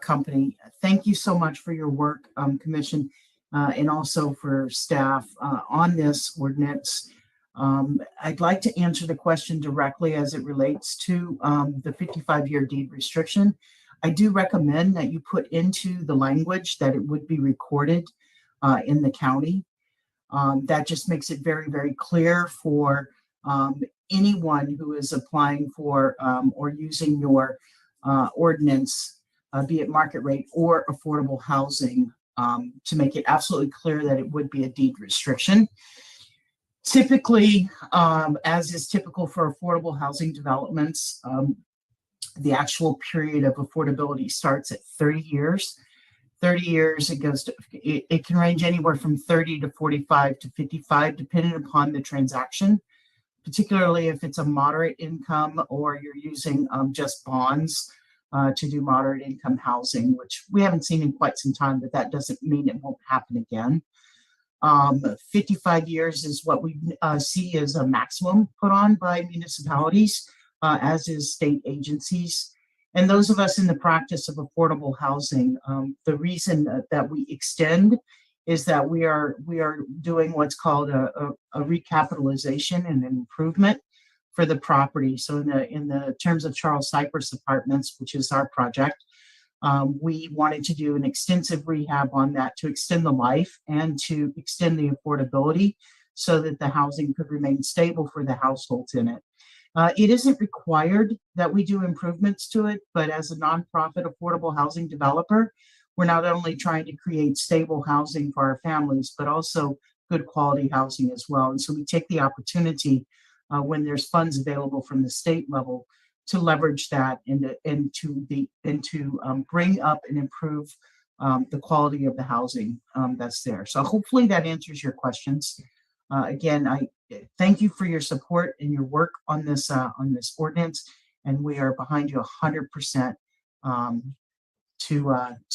company. Thank you so much for your work, Commission, and also for staff on this ordinance. I'd like to answer the question directly as it relates to the 55-year deed restriction. I do recommend that you put into the language that it would be recorded in the county. That just makes it very, very clear for anyone who is applying for or using your ordinance, be it market rate or affordable housing, to make it absolutely clear that it would be a deed restriction. Typically, as is typical for affordable housing developments, the actual period of affordability starts at 30 years. 30 years, it can range anywhere from 30 to 45 to 55, depending upon the transaction, particularly if it's a moderate income or you're using just bonds to do moderate income housing, which we haven't seen in quite some time, but that doesn't mean it won't happen again. 55 years is what we see as a maximum put on by municipalities, as is state agencies. And those of us in the practice of affordable housing, the reason that we extend is that we are doing what's called a recapitalization and an improvement for the property. So in the terms of Charles Cypress Apartments, which is our project, we wanted to do an extensive rehab on that to extend the life and to extend the affordability so that the housing could remain stable for the households in it. It isn't required that we do improvements to it, but as a nonprofit affordable housing developer, we're not only trying to create stable housing for our families, but also good quality housing as well. And so we take the opportunity when there's funds available from the state level to leverage that and to bring up and improve the quality of the housing that's there. So hopefully that answers your questions. Again, I thank you for your support and your work on this ordinance, and we are behind you 100%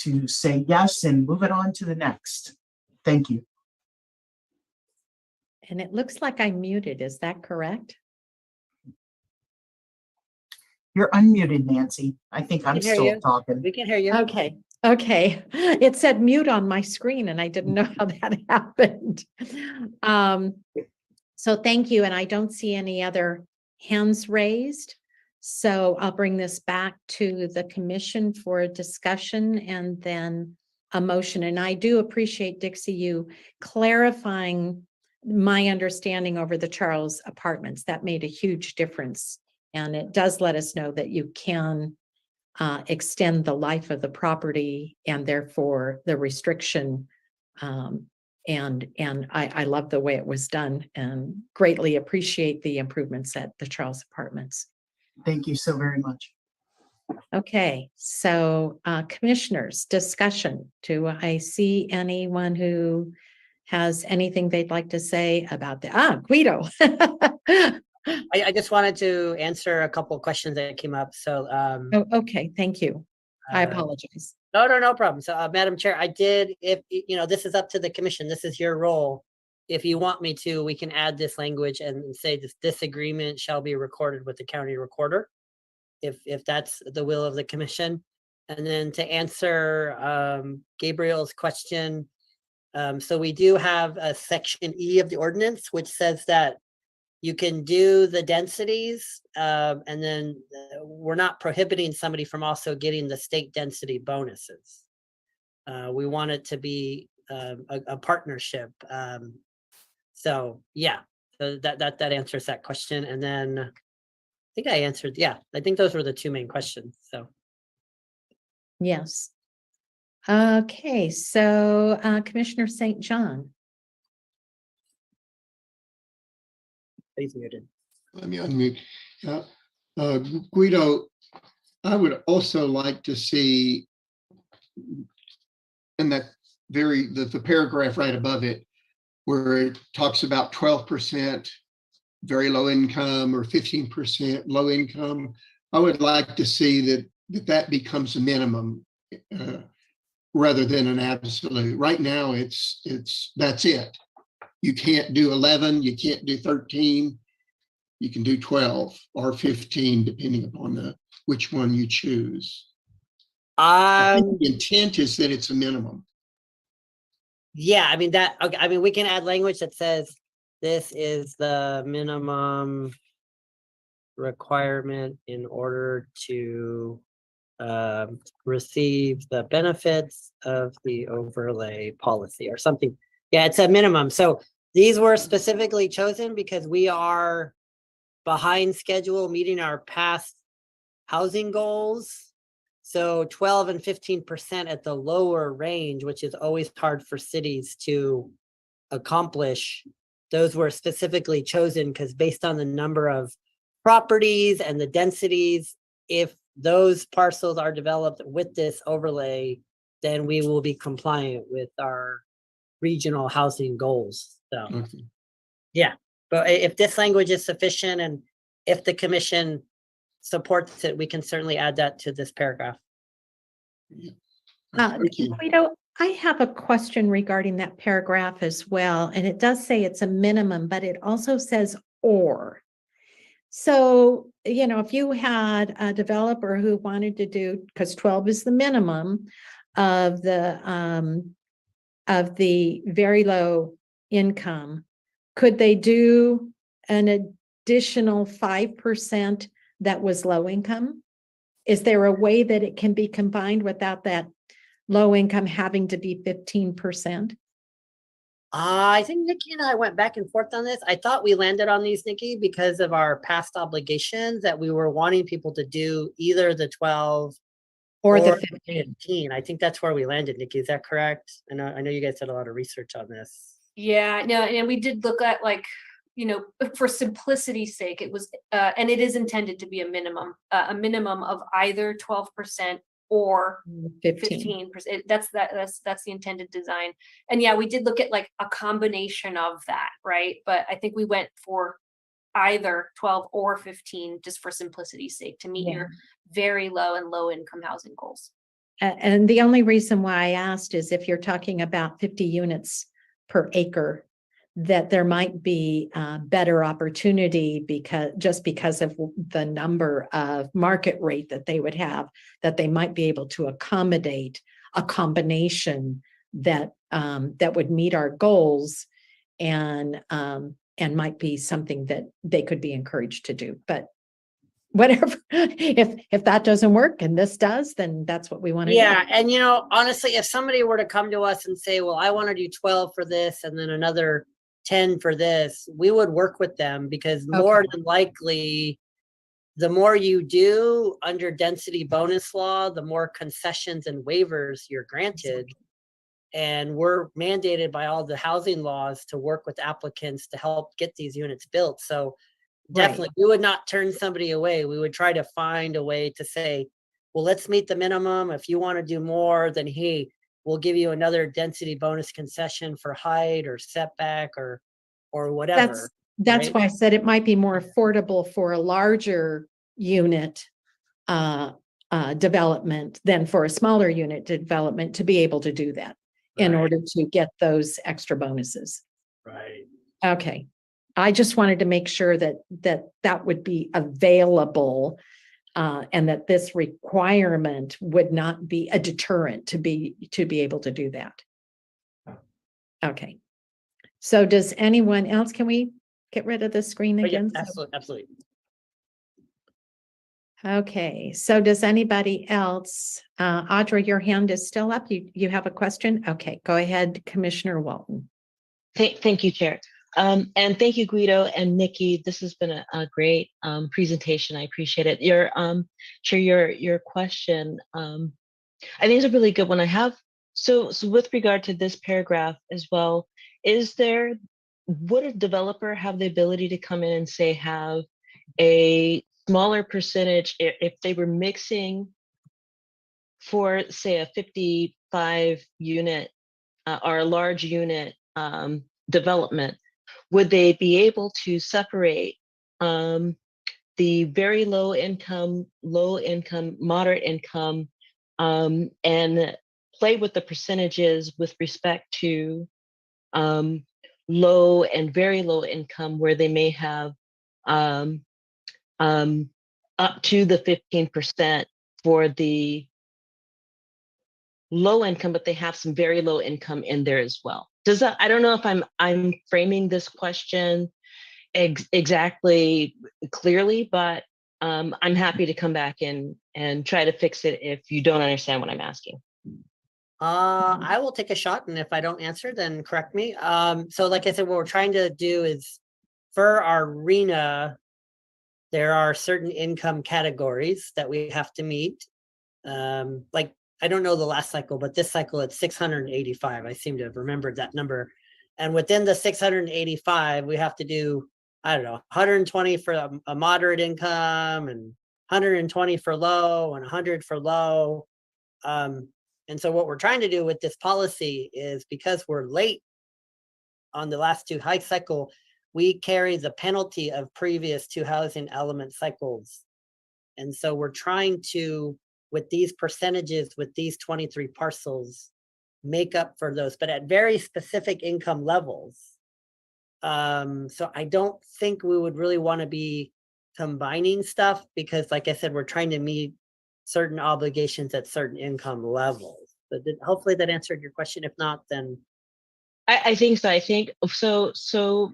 to say yes and move it on to the next. Thank you. And it looks like I'm muted. Is that correct? You're unmuted, Nancy. I think I'm We can hear still you. talking. We can hear you. Okay. Okay. It said mute on my screen and I didn't know how that happened. So thank you. And I don't see any other hands raised. So I'll bring this back to the commission for a discussion and then a motion. And I do appreciate, Dixie, you clarifying my understanding over the Charles Apartments. That made a huge difference. And it does let us know that you can extend the life of the property and therefore the restriction. And I love the way it was done and greatly appreciate the improvements at the Charles Apartments. Thank you so very much. Okay, so commissioners, discussion. Do I see anyone who has anything they'd like to say about the Guido? I just wanted to answer a couple of questions that came up. So Oh, okay, thank you. I uh, apologize. No problem. So Madam Chair, I did, if this is up to the commission, this is your role. If you want me to, we can add this language and say this disagreement shall be recorded with the county recorder. If that's the will of the commission. And then to answer Gabriel's question, so we do have a section E of the ordinance, which says that you can do the densities, and then we're not prohibiting somebody from also getting the state density bonuses. We want it to be a partnership. So yeah, so that answers that question. And then I think I answered, yeah, I think those were the two main questions. So Yes. Okay, so Commissioner St. John. please muted. Let me unmute. Guido, I would also like to see in that the paragraph right above it, where it talks about 12% very low income or 15% low income. I would like to see that becomes a minimum rather than an absolute. Right now, that's it. You can't do 11, you can't do 13, you can do 12 or 15, depending upon which one you choose. I think the intent is that it's a minimum. Yeah, I mean okay, I mean we can add language that says this is the minimum requirement in order to receive the benefits of the overlay policy or something. Yeah, it's a minimum. So these were specifically chosen because we are behind schedule meeting our past housing goals. So 12 and 15% at the lower range, which is always hard for cities to accomplish. Those were specifically chosen because based on the number of properties and the densities, if those parcels are developed with this overlay, then we will be compliant with our regional housing goals. So, Okay. yeah, but if this language is sufficient and if the commission supports it, we can certainly add that to this paragraph. Thank you. Guido, I have a question regarding that paragraph as well, and it does say it's a minimum, but it also says or. So, you know, if you had a developer who wanted to do, because 12 is the minimum of the very low income, could they do an additional 5% that was low income? Is there a way that it can be combined without that low income having to be 15%? I think Nikki and I went back and forth on this. I thought we landed on these, Nikki, because of our past obligations that we were wanting people to do either the 12 Or the or 15? 15. I think that's where we landed, Nikki. Is that correct? I know you guys did a lot of research on this. Yeah, no, and we did look at like, you know, for simplicity's sake, it was, and it is intended to be a minimum of either 12% or 15. 15%. That's the intended design. And yeah, we did look at like a combination of that, right? But I think we went for either 12 or 15 just for simplicity's sake to meet Yeah. your very low and low income housing goals. And the only reason why I asked is if you're talking about 50 units per acre, that there might be better opportunity because of the number of market rate that they would have, that they might be able to accommodate a combination that would meet our goals and might be something that they could be encouraged to do. But whatever, if that doesn't work and this does, then that's what we want to do. Yeah, and you know, honestly, if somebody were to come to us and say, well, I want to do 12 for this and then another 10 for this, we would work with them because more than likely, the more you do under density bonus law, the more concessions and waivers you're granted. And we're mandated by all the housing laws to work with applicants to help get these units built. So definitely, we would not turn somebody away. We would try to find a way to say, well, let's meet the minimum. If you want to do more, then hey, we'll give you another density bonus concession for height or setback or whatever. That's right? why I said it might be more affordable for a larger unit development than for a smaller unit development to be able to do that in Right. order to get those extra bonuses. Right. Okay. I just wanted to make sure that would be available and that this requirement would not be a deterrent to be able to do that. Okay. So does anyone else, can we get rid of the screen Oh, yeah, again? absolutely. Okay, so does anybody else? Audra, your hand is still up. You have a question? Okay, go ahead, Commissioner Walton. Thank you, Chair. And thank you, Guido and Nikki. This has been a great presentation. I appreciate it. Chair, your question, I think is a really good one. I have, so with regard to this paragraph as well, would a developer have the ability to come in and say, have a smaller percentage if they were mixing for, say, a 55 unit or a large unit development? Would they be able to separate the very low income, moderate income, and play with the percentages with respect to low and very low income, where they may have up to the 15% for the low income, but they have some very low income in there as well. Does that, I don't know if I'm framing this question exactly clearly, but I'm happy to come back and try to fix it if you don't understand what I'm asking. I will take a shot, and if I don't answer, then correct me. So like I said, what we're trying to do is for our RENA, there are certain income categories that we have to meet. Like, I don't know the last cycle, but this cycle it's 685. I seem to have remembered that number. And within the 685, we have to do, I don't know, 120 for a moderate income and 120 for low and 100 for low. And And so what we're trying to do with this policy is, because we're late on the last 2 hike cycle, we carry the penalty of previous 2 housing element cycles. And so we're trying to, with these percentages, with these 23 parcels, make up for those, but at very specific income levels. So I don't think we would really want to be combining stuff, because like I said, we're trying to meet certain obligations at certain income levels. But hopefully that answered your question. If not, then I think so. I think so,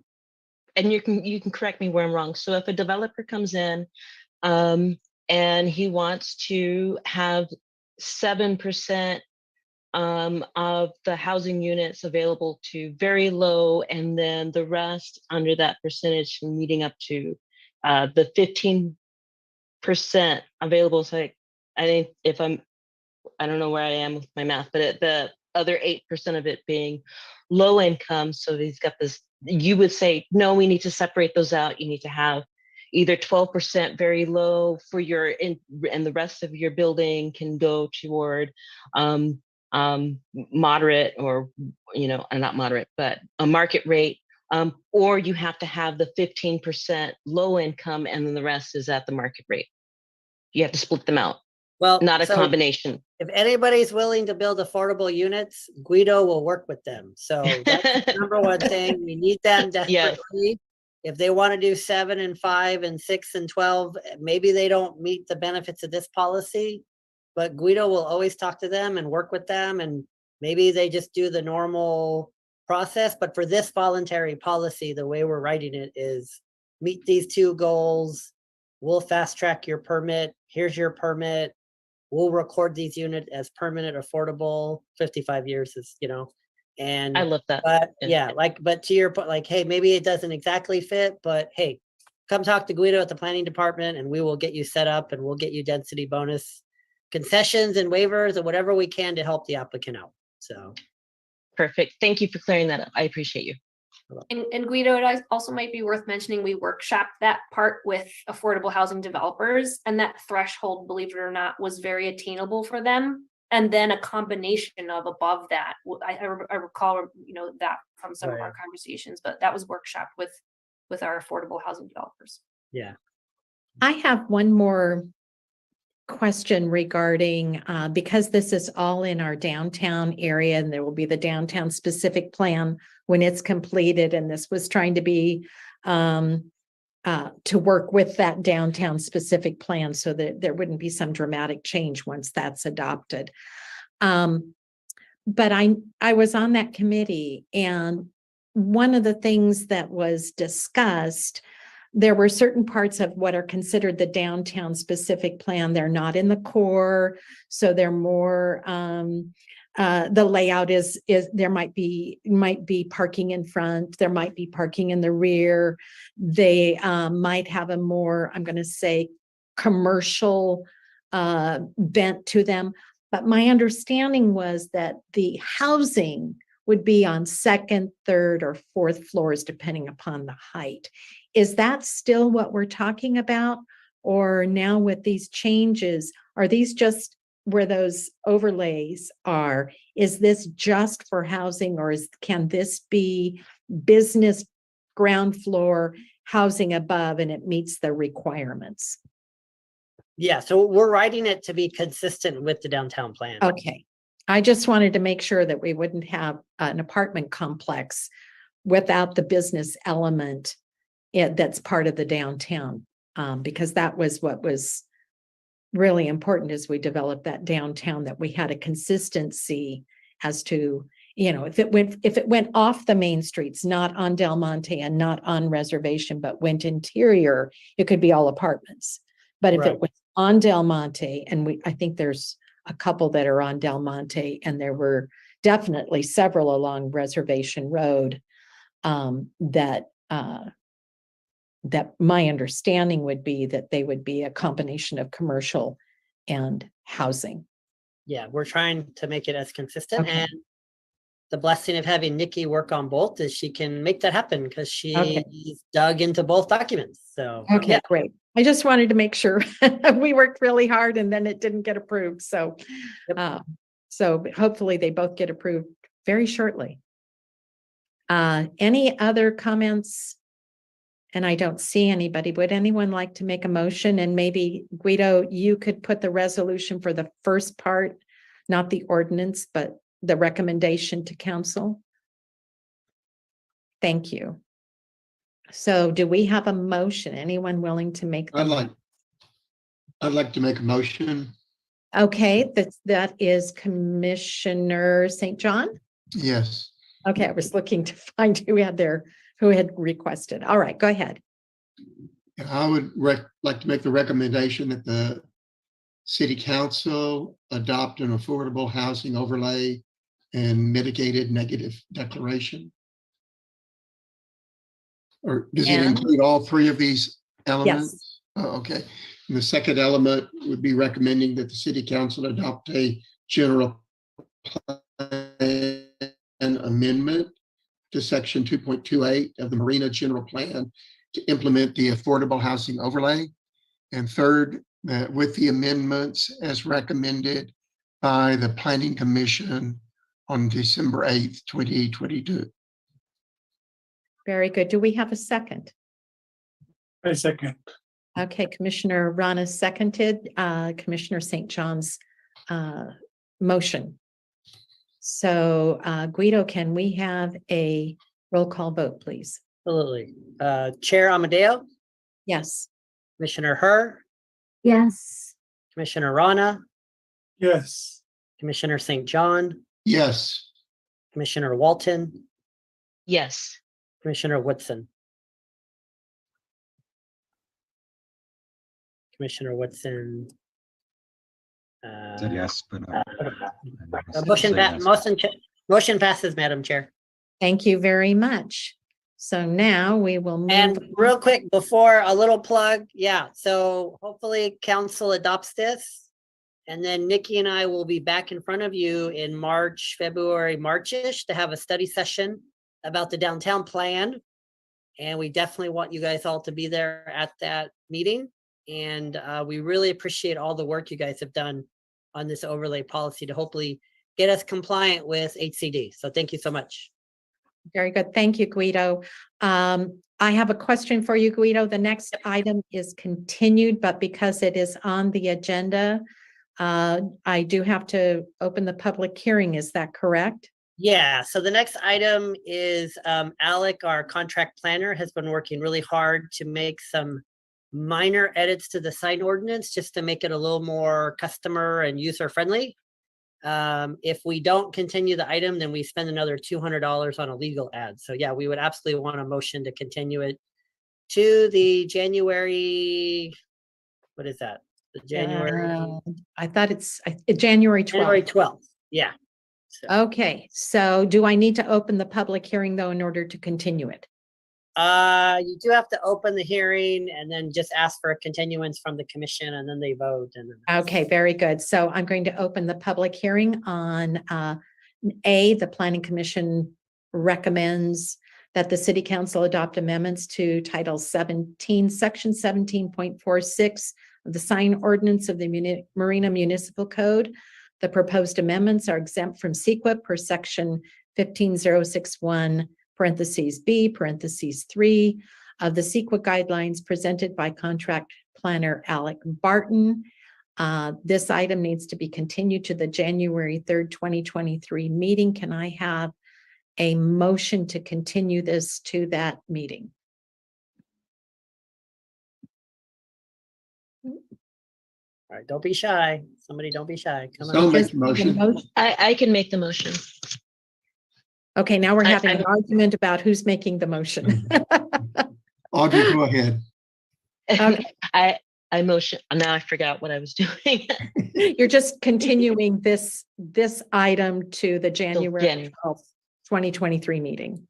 and you can correct me where I'm wrong. So if a developer comes in, and he wants to have 7% of the housing units available to very low, and then the rest under that percentage meeting up to the 15% available. So I think I don't know where I am with my math, but the other 8% of it being low income. So he's got this, you would say, no, we need to separate those out. You need to have either 12% very low for your, and the rest of your building can go toward moderate, or, not moderate, but a market rate. Or you have to have the 15% low income, and then the rest is at the market rate. You have to split them out, well, not a so combination. if anybody's willing to build affordable units, Guido will work with them. So that's the number one thing. We need them desperately. Yes. If they want to do 7 and 5 and 6 and 12, maybe they don't meet the benefits of this policy, but Guido will always talk to them and work with them. And maybe they just do the normal process. But for this voluntary policy, the way we're writing it is meet these 2 goals. We'll fast track your permit. Here's your permit. We'll record these units as permanent affordable. 55 years is, and I love that. But yeah, but to your point, like, hey, maybe it doesn't exactly fit, but hey, come talk to Guido at the planning department and we will get you set up, and we'll get you density bonus concessions and waivers and whatever we can to help the applicant out. So Perfect. Thank you for clearing that up. I appreciate you. And Guido, it also might be worth mentioning, we workshopped that part with affordable housing developers, and that threshold, believe it or not, was very attainable for them. And then a combination of above that, I recall, that from some of our conversations, but that was workshopped with our affordable housing developers. Yeah. I have one more question regarding, because this is all in our downtown area, and there will be the downtown specific plan when it's completed. And this was trying to be to work with that downtown specific plan so that there wouldn't be some dramatic change once that's adopted. But I was on that committee, and one of the things that was discussed, there were certain parts of what are considered the downtown specific plan. They're not in the core, so they're more, the layout is there might be parking in front, there might be parking in the rear. They might have a more, I'm going to say, commercial bent to them. But my understanding was that the housing would be on 2nd, 3rd, or 4th floors, depending upon the height. Is that still what we're talking about? Or now with these changes, are these just where those overlays are? Is this just for housing, or can this be business ground floor, housing above, and it meets the requirements? Yeah, so we're writing it to be consistent with the downtown plan. Okay. I just wanted to make sure that we wouldn't have an apartment complex without the business element that's part of the downtown, because that was what was really important as we developed that downtown, that we had a consistency as to, if it went off the main streets, not on Del Monte and not on Reservation, but went interior, it could be all apartments. But if it was on Del Monte, and I think there's a couple that are on Del Monte, and there were definitely several along Reservation Road, that my understanding would be that they would be a combination of commercial and housing. Yeah, we're trying to make it as consistent. Okay. And the blessing of having Nikki work on both is she can make that happen, because she's dug into both documents. So Okay, yeah. great. I just wanted to make sure we worked really hard and then it didn't get approved. So, So hopefully they both get approved very shortly. Any other comments? And I don't see anybody. Would anyone like to make a motion? And maybe Guido, you could put the resolution for the first part, not the ordinance, but the recommendation to council. Thank you. So do we have a motion? Anyone willing to make? the I'd like to make a motion. Okay, that is Commissioner St. John. Yes. Okay, I was looking to find who had requested. All right, go ahead. I would like to make the recommendation that the city council adopt an affordable housing overlay and mitigated negative declaration. Or does it And- include all three of these elements? Oh, okay. And the second element would be recommending that the city council adopt a general plan amendment to section 2.28 of the Marina General Plan to implement the affordable housing overlay. And third, that with the amendments as recommended by the Planning Commission on December 8th, 2022. Very good. Do we have a second? I second. Okay, Commissioner Rana seconded, Commissioner St. John's motion. So Guido, can we have a roll call vote, please? Absolutely. Chair Amadeo, Yes. Commissioner Herr, Yes. Commissioner Rana, Yes. Commissioner St. John, Yes. Commissioner Walton, Yes. Commissioner Woodson. Commissioner Woodson. Said yes, but Motion passes, Madam Chair. Thank you very much. So now we will move. And real quick, before a little plug, yeah, so hopefully council adopts this. And then Nikki and I will be back in front of you in March, February, March-ish to have a study session about the downtown plan. And we definitely want you guys all to be there at that meeting. And we really appreciate all the work you guys have done on this overlay policy to hopefully get us compliant with HCD. So thank you so much. Very good. Thank you, Guido. I have a question for you, Guido. The next item is continued, but because it is on the agenda, I do have to open the public hearing. Is that correct? Yeah, so the next item is Alec, our contract planner, has been working really hard to make some minor edits to the sign ordinance just to make it a little more customer and user friendly. If we don't continue the item, then we spend another $200 on a legal ad. So yeah, we would absolutely want a motion to continue it to the January, what is that? The January, I thought it's January 12th. January 12th. Yeah. So, Okay, so do I need to open the public hearing though in order to continue it? you do have to open the hearing and then just ask for a continuance from the commission and then they vote and then. Okay, very good. So I'm going to open the public hearing on A, the Planning Commission recommends that the City Council adopt amendments to Title 17, Section 17.46 of the sign ordinance of the Marina Municipal Code. The proposed amendments are exempt from CEQA per Section 15061 parentheses B, parentheses 3 of the CEQA guidelines presented by contract planner Alec Barton. This item needs to be continued to the January 3rd, 2023 meeting. Can I have a motion to continue this to that meeting? All right, don't be shy. Somebody don't be shy. Come So on. make the motion. I can make the motion. Okay, now we're I- having an argument about who's making the motion. Audrey, go ahead. Okay. I motion, now I forgot what I was doing. You're just continuing this item to the January January. 12th, 2023 meeting.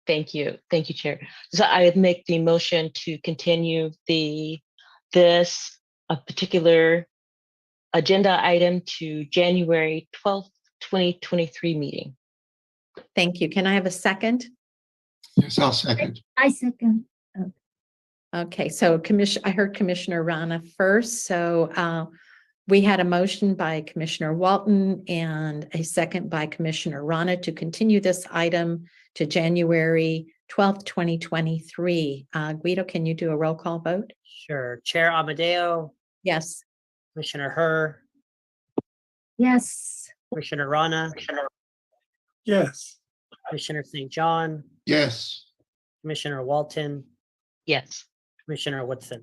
Thank you, Chair. So I would make the motion to continue this particular agenda item to January 12th, 2023 meeting. Thank you. Can I have a second? Yes, I'll second. I second. Okay, so I heard Commissioner Rana first. So We had a motion by Commissioner Walton and a second by Commissioner Rana to continue this item to January 12th, 2023. Guido, can you do a roll call vote? Sure. Chair Amadeo, Yes. Commissioner Herr, Yes. Commissioner Rana, Yes. Commissioner St. John, Yes. Commissioner Walton, Yes. Commissioner Woodson.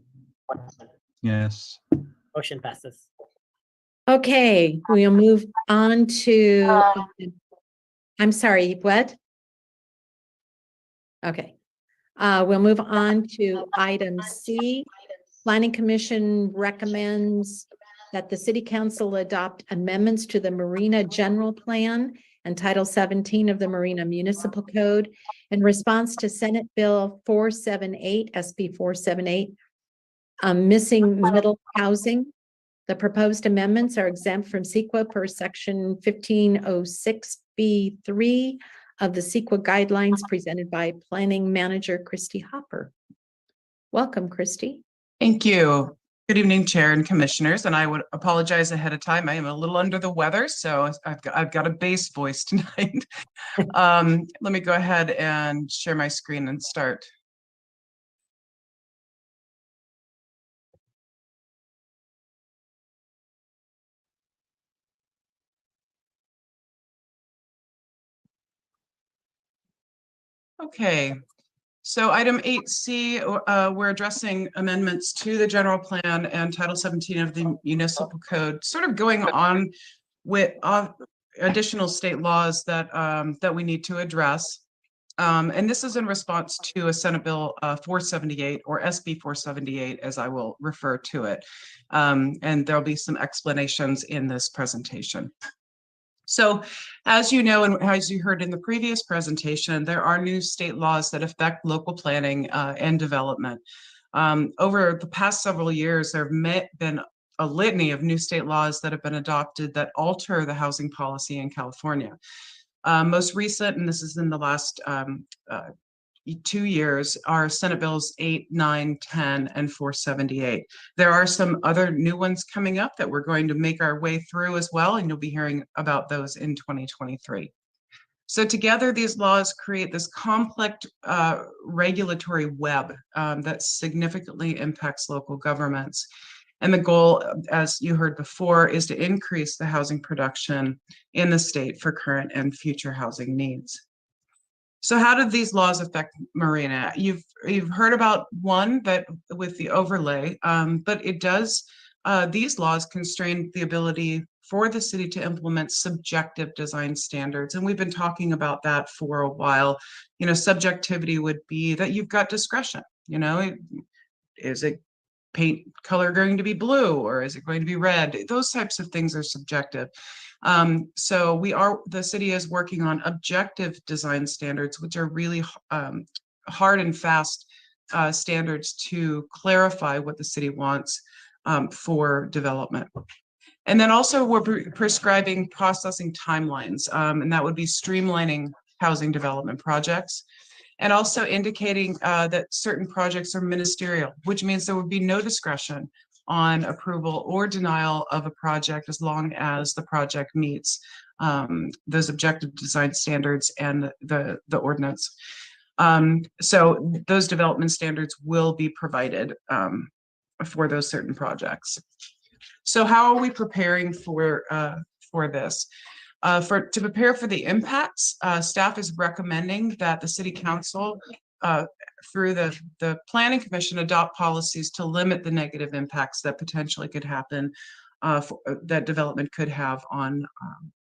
Yes. Motion passes. Okay, we'll move on to, I'm sorry, what? Okay. We'll move on to item C. Planning Commission recommends that the City Council adopt amendments to the Marina General Plan and Title 17 of the Marina Municipal Code in response to Senate Bill 478, SB 478, missing middle housing. The proposed amendments are exempt from CEQA per section 1506B3 of the CEQA guidelines presented by Planning Manager Christy Hopper. Welcome, Christy. Thank you. Good evening, Chair and Commissioners, and I would apologize ahead of time. I am a little under the weather, so I've got a bass voice tonight. Let me go ahead and share my screen and start. Okay, so item 8C, we're addressing amendments to the general plan and Title 17 of the Municipal Code, sort of going on with additional state laws that that we need to address. And this is in response to a Senate Bill 478 or SB 478, as I will refer to it. And there'll be some explanations in this presentation. So as you know, and as you heard in the previous presentation, there are new state laws that affect local planning and development. Over the past several years, there have been a litany of new state laws that have been adopted that alter the housing policy in California. Most recent, and this is in the last 2 years, are Senate Bills 8, 9, 10, and 478. There are some other new ones coming up that we're going to make our way through as well, and you'll be hearing about those in 2023. So together, these laws create this complex regulatory web that significantly impacts local governments. And the goal, as you heard before, is to increase the housing production in the state for current and future housing needs. So how did these laws affect Marina? You've heard about one that with the overlay, but it does, these laws constrain the ability for the city to implement subjective design standards. And we've been talking about that for a while. You know, subjectivity would be that you've got discretion, you know, is it paint color going to be blue or is it going to be red? Those types of things are subjective. So the city is working on objective design standards, which are really hard and fast standards to clarify what the city wants for development. And then also we're prescribing processing timelines, and that would be streamlining housing development projects. And also indicating that certain projects are ministerial, which means there would be no discretion on approval or denial of a project as long as the project meets those objective design standards and the ordinance. So those development standards will be provided for those certain projects. So how are we preparing for this? To prepare for the impacts, staff is recommending that the City Council, through the Planning Commission, adopt policies to limit the negative impacts that potentially could happen, that development could have on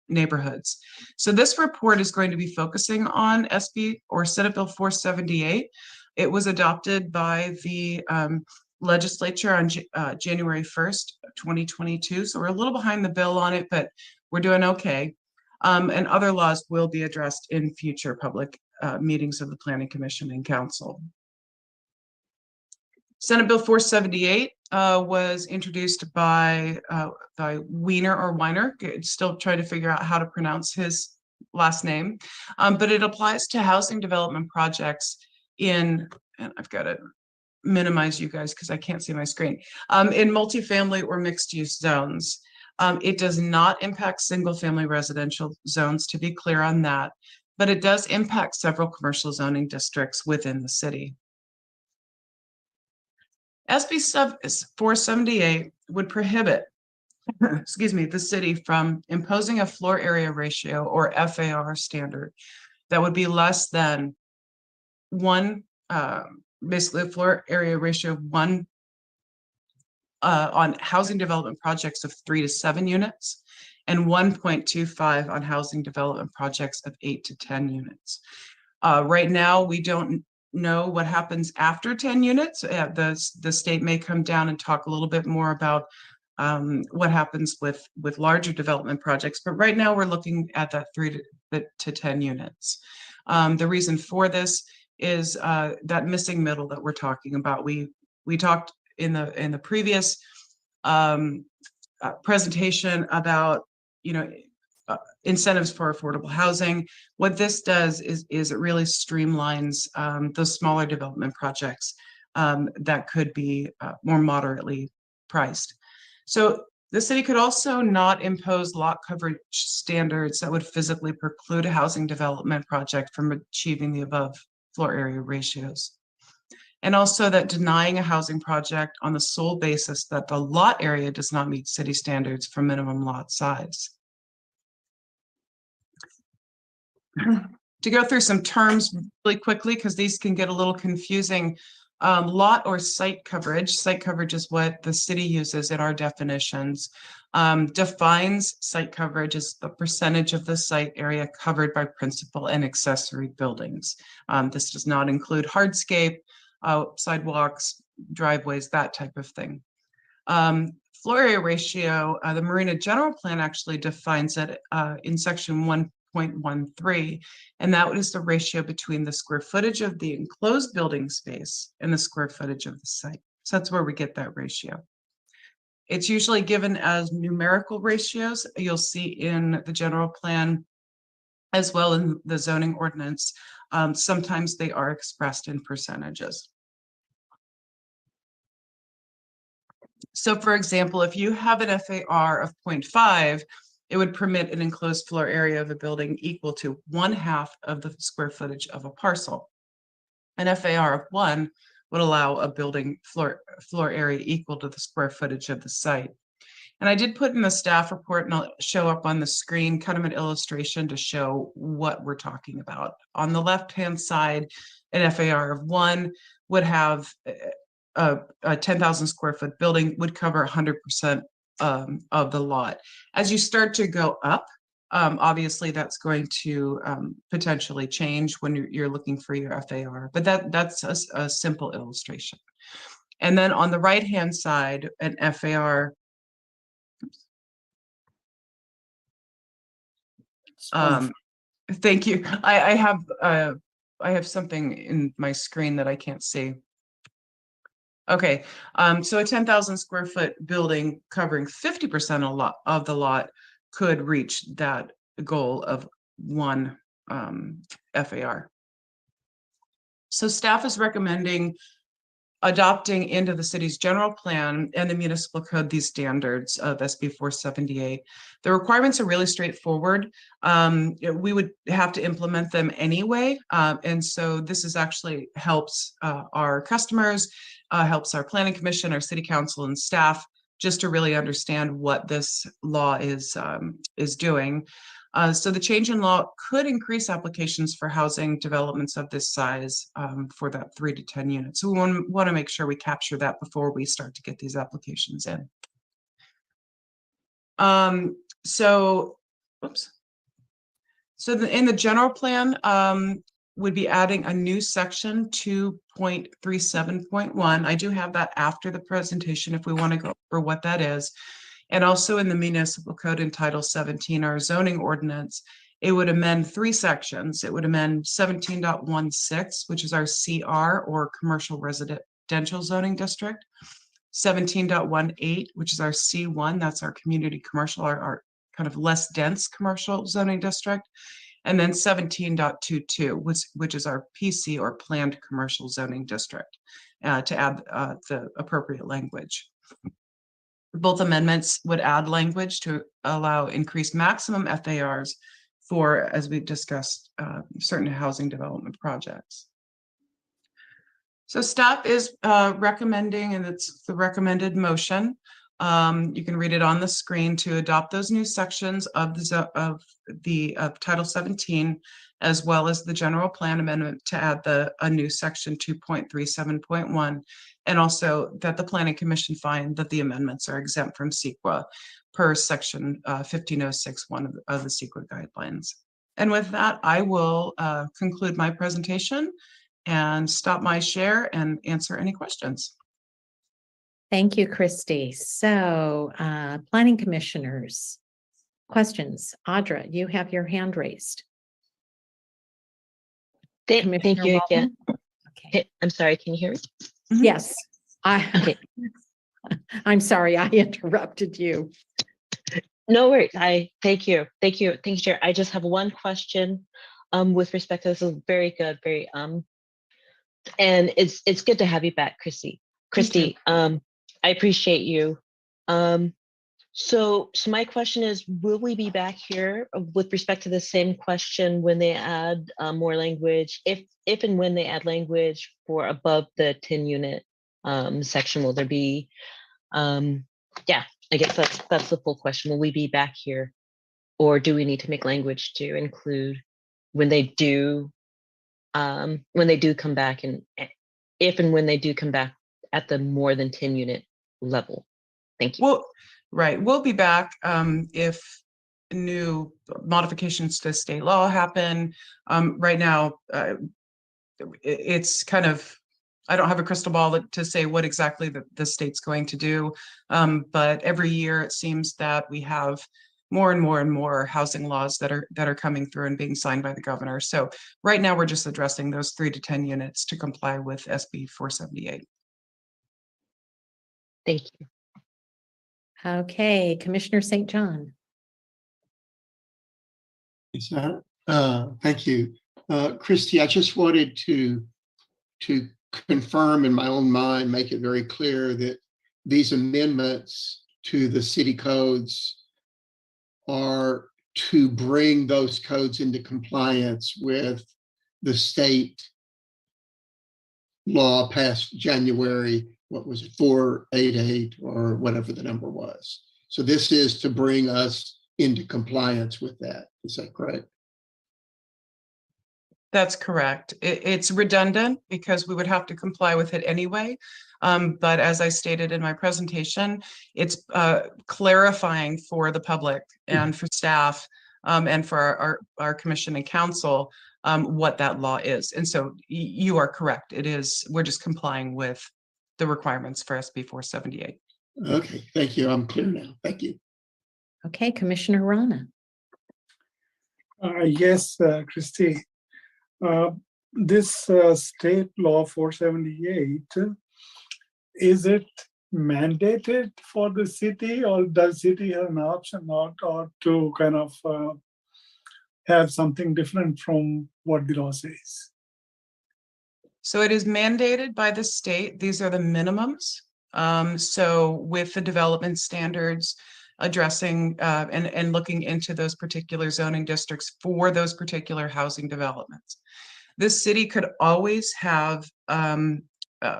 neighborhoods. So this report is going to be focusing on SB or Senate Bill 478. It was adopted by the legislature on January 1st, 2022. So we're a little behind the bill on it, but we're doing okay. And other laws will be addressed in future public meetings of the Planning Commission and Council. Senate Bill 478 was introduced by Weiner, still trying to figure out how to pronounce his last name, but it applies to housing development projects in, and I've got it minimize you guys because I can't see my screen. In multifamily or mixed use zones, it does not impact single family residential zones, to be clear on that, but it does impact several commercial zoning districts within the city. SB 478 would prohibit, excuse me, the city from imposing a floor area ratio or FAR standard that would be less than one, basically a floor area ratio of one on housing development projects of 3 to 7 units and 1.25 on housing development projects of 8 to 10 units. Right now, we don't know what happens after 10 units. The state may come down and talk a little bit more about what happens with larger development projects, but right now we're looking at that 3 to 10 units. The reason for this is that missing middle that we're talking about. We talked in the previous presentation about, incentives for affordable housing. What this does is it really streamlines those smaller development projects that could be more moderately priced. So the city could also not impose lot coverage standards that would physically preclude a housing development project from achieving the above floor area ratios. And also that denying a housing project on the sole basis that the lot area does not meet city standards for minimum lot size. To go through some terms really quickly, because these can get a little confusing. Lot or site coverage is what the city uses in our definitions, defines site coverage as the percentage of the site area covered by principal and accessory buildings. This does not include hardscape, sidewalks, driveways, that type of thing. Floor area ratio, the Marina General Plan actually defines it in section 1.13, and that is the ratio between the square footage of the enclosed building space and the square footage of the site. So that's where we get that ratio. It's usually given as numerical ratios. You'll see in the general plan as well in the zoning ordinance. Sometimes they are expressed in percentages. So for example, if you have an FAR of 0.5, it would permit an enclosed floor area of a building equal to 1/2 of the square footage of a parcel. An FAR of 1 would allow a building floor area equal to the square footage of the site. And I did put in the staff report, and I'll show up on the screen kind of an illustration to show what we're talking about. On the left-hand side, an FAR of 1 would have a 10,000 square foot building would cover 100% of the lot. As you start to go up, obviously that's going to potentially change when you're looking for your FAR, but that's a simple illustration. And then on the right-hand side, an FAR, thank you. I have something in my screen that I can't see. Okay, so a 10,000 square foot building covering 50% of the lot could reach that goal of 1 FAR. So staff is recommending adopting into the city's general plan and the municipal code these standards of SB 478. The requirements are really straightforward. We would have to implement them anyway. And so this is actually helps our customers, helps our planning commission, our city council and staff just to really understand what this law is doing. So the change in law could increase applications for housing developments of this size for that 3 to 10 units. So we want to make sure we capture that before we start to get these applications in. So in the general plan, would be adding a new section 2.37.1. I do have that after the presentation if we want to go over what that is. And also in the municipal code in Title 17, our zoning ordinance, it would amend 3 sections. It would amend 17.16, which is our CR or commercial residential zoning district, 17.18, which is our C1, that's our community commercial, our kind of less dense commercial zoning district, and then 17.22, which is our PC or planned commercial zoning district. to add the appropriate language. Both amendments would add language to allow increased maximum FARs for, as we discussed, certain housing development projects. So staff is recommending, and it's the recommended motion. You can read it on the screen, to adopt those new sections of the Title 17, as well as the general plan amendment to add a new section 2.37.1, and also that the Planning Commission find that the amendments are exempt from CEQA per section 1506(1) of the CEQA guidelines. And with that, I will conclude my presentation and stop my share and answer any questions. Thank you, Christy. So, planning commissioners, questions? Audra, you have your hand raised. Thank Commissioner you again. Walton? Okay. I'm sorry, can you hear me? Yes, Okay. I'm sorry, I interrupted you. No worries. Thank you, Chair. I just have one question with respect to this. Is very good, and it's good to have you back, Christy. I appreciate you. So my question is, will we be back here with respect to the same question when they add more language? If and when they add language for above the 10 unit section, will there be? Yeah, I guess that's the full question. Will we be back here, or do we need to make language to include when they do come back, and if and when they do come back at the more than 10 unit level? Thank you. Well, right, we'll be back if new modifications to state law happen. Right now, it's kind of, I don't have a crystal ball to say what exactly the state's going to do, but every year it seems that we have more and more and more housing laws that are coming through and being signed by the governor. So right now we're just addressing those 3 to 10 units to comply with SB 478. Thank you. Okay, Commissioner St. John. Yes, thank you. Christy, I just wanted to confirm in my own mind, make it very clear that these amendments to the city codes are to bring those codes into compliance with the state law passed January, what was it, 488 or whatever the number was. So this is to bring us into compliance with that. Is that correct? That's correct. It's redundant because we would have to comply with it anyway. But as I stated in my presentation, it's clarifying for the public and for staff and for our commission and council what that law is. And so you are correct. It is, we're just complying with the requirements for SB 478. Okay, thank you. I'm clear now. Thank you. Okay, Commissioner Rana. Yes, Christy. This state law 478, is it mandated for the city, or does city have an option or to kind of have something different from what the law says? So it is mandated by the state. These are the minimums. So with the development standards addressing and looking into those particular zoning districts for those particular housing developments. The city could always have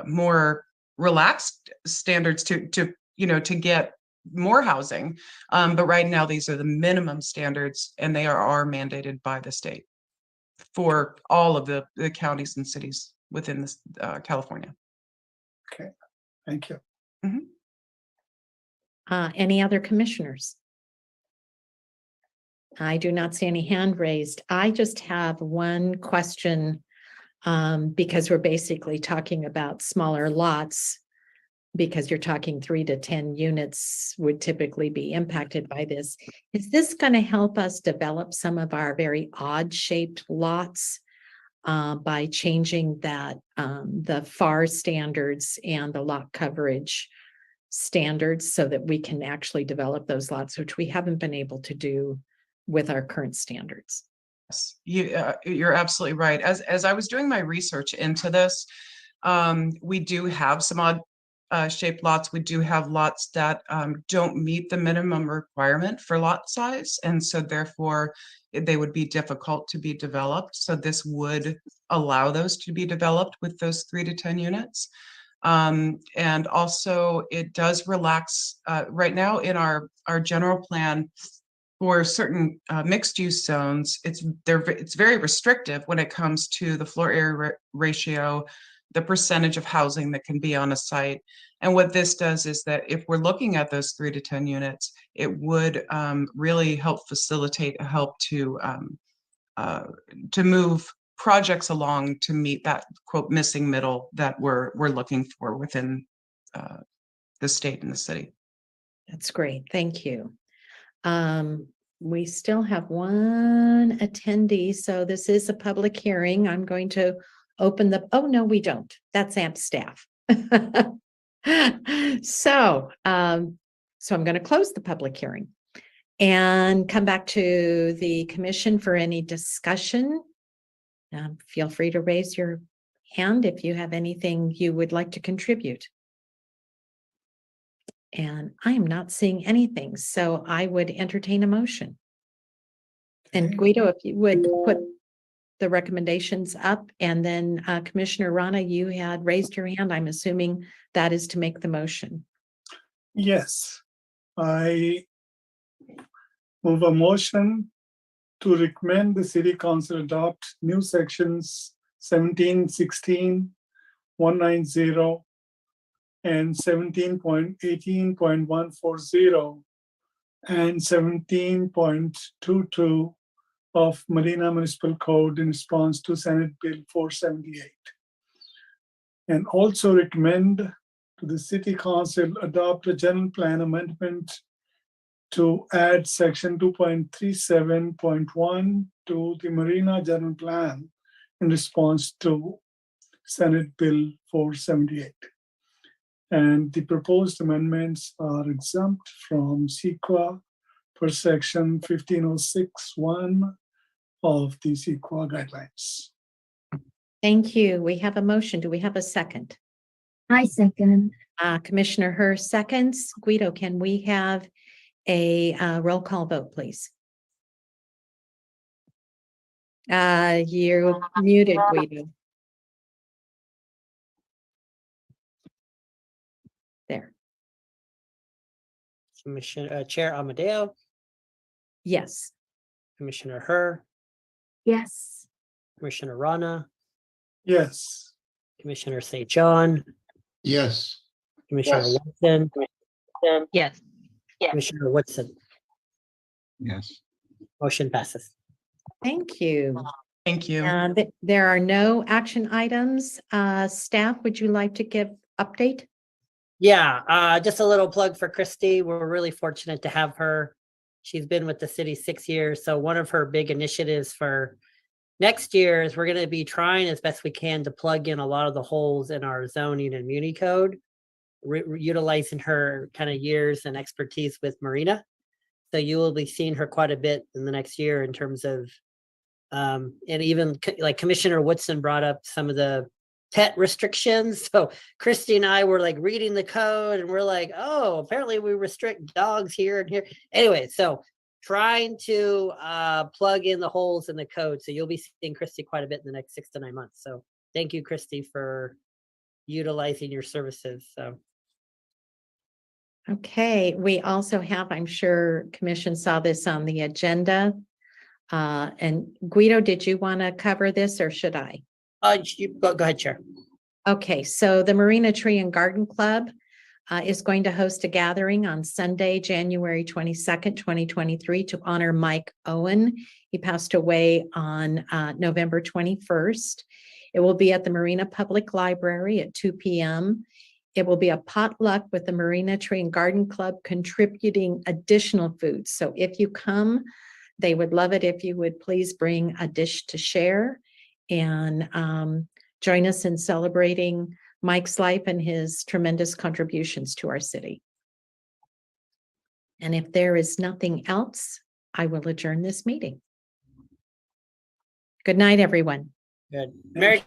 more relaxed standards to get more housing. But right now, these are the minimum standards, and they are mandated by the state for all of the counties and cities within this, California. Okay, thank you. Mm-hmm. Any other commissioners? I do not see any hand raised. I just have one question because we're basically talking about smaller lots, because you're talking 3 to 10 units would typically be impacted by this. Is this going to help us develop some of our very odd shaped lots by changing that the FAR standards and the lot coverage standards so that we can actually develop those lots, which we haven't been able to do with our current standards? Yes, you're absolutely right. As I was doing my research into this, We do have some odd shaped lots. We do have lots that don't meet the minimum requirement for lot size, and so therefore they would be difficult to be developed. So this would allow those to be developed with those 3 to 10 units. And also it does relax right now in our general plan for certain mixed use zones. It's very restrictive when it comes to the floor area ratio, the percentage of housing that can be on a site. And what this does is that if we're looking at those 3 to 10 units, it would really help facilitate, help to move projects along to meet that quote missing middle that we're looking for within the state and the city. That's great. Thank you. We still have one attendee, so this is a public hearing. I'm going to open the, oh, no, we don't. That's AMP staff. So I'm going to close the public hearing and come back to the commission for any discussion. Feel free to raise your hand if you have anything you would like to contribute. And I am not seeing anything, so I would entertain a motion. And Guido, if you would put the recommendations up, and then Commissioner Rana, you had raised your hand. I'm assuming that is to make the motion. Yes, I move a motion to recommend the city council adopt new sections 17, 16, 190, and 17.18.140 and 17.22 of Marina Municipal Code in response to Senate Bill 478. And also recommend to the City Council adopt a general plan amendment to add section 2.37.1 to the Marina General Plan in response to Senate Bill 478. And the proposed amendments are exempt from CEQA per section 1506(1) of the CEQA guidelines. Thank you. We have a motion. Do we have a second? I second. Commissioner Herr seconds. Guido, can we have a roll call vote, please? You're muted, Guido. There. Commissioner Chair Amadeo, Yes. Commissioner Herr, Yes. Commissioner Rana, Yes. Commissioner St. John, Yes. Commissioner Yes. Watson, Yes. Commissioner Woodson. Yes. Motion passes. Thank you. Thank you. There are no action items. Staff, would you like to give update? Yeah, just a little plug for Christy. We're really fortunate to have her. She's been with the city 6 years. So one of her big initiatives for next year is we're going to be trying as best we can to plug in a lot of the holes in our zoning and muni code, utilizing her kind of years and expertise with Marina. So you will be seeing her quite a bit in the next year in terms of, and even like Commissioner Woodson brought up some of the pet restrictions. So Christy and I were like reading the code and we're like, oh, apparently we restrict dogs here and here. Anyway, so trying to plug in the holes in the code. So you'll be seeing Christy quite a bit in the next 6 to 9 months. So thank you, Christy, for utilizing your services. So. Okay, we also have, I'm sure Commission saw this on the agenda. And Guido, did you want to cover this or should I? Go ahead, Chair. Okay, so the Marina Tree and Garden Club is going to host a gathering on Sunday, January 22nd, 2023 to honor Mike Owen. He passed away on November 21st. It will be at the Marina Public Library at 2 p.m. It will be a potluck with the Marina Tree and Garden Club contributing additional food. So if you come, they would love it if you would please bring a dish to share and join us in celebrating Mike's life and his tremendous contributions to our city. And if there is nothing else, I will adjourn this meeting. Good night, everyone. Good. Merry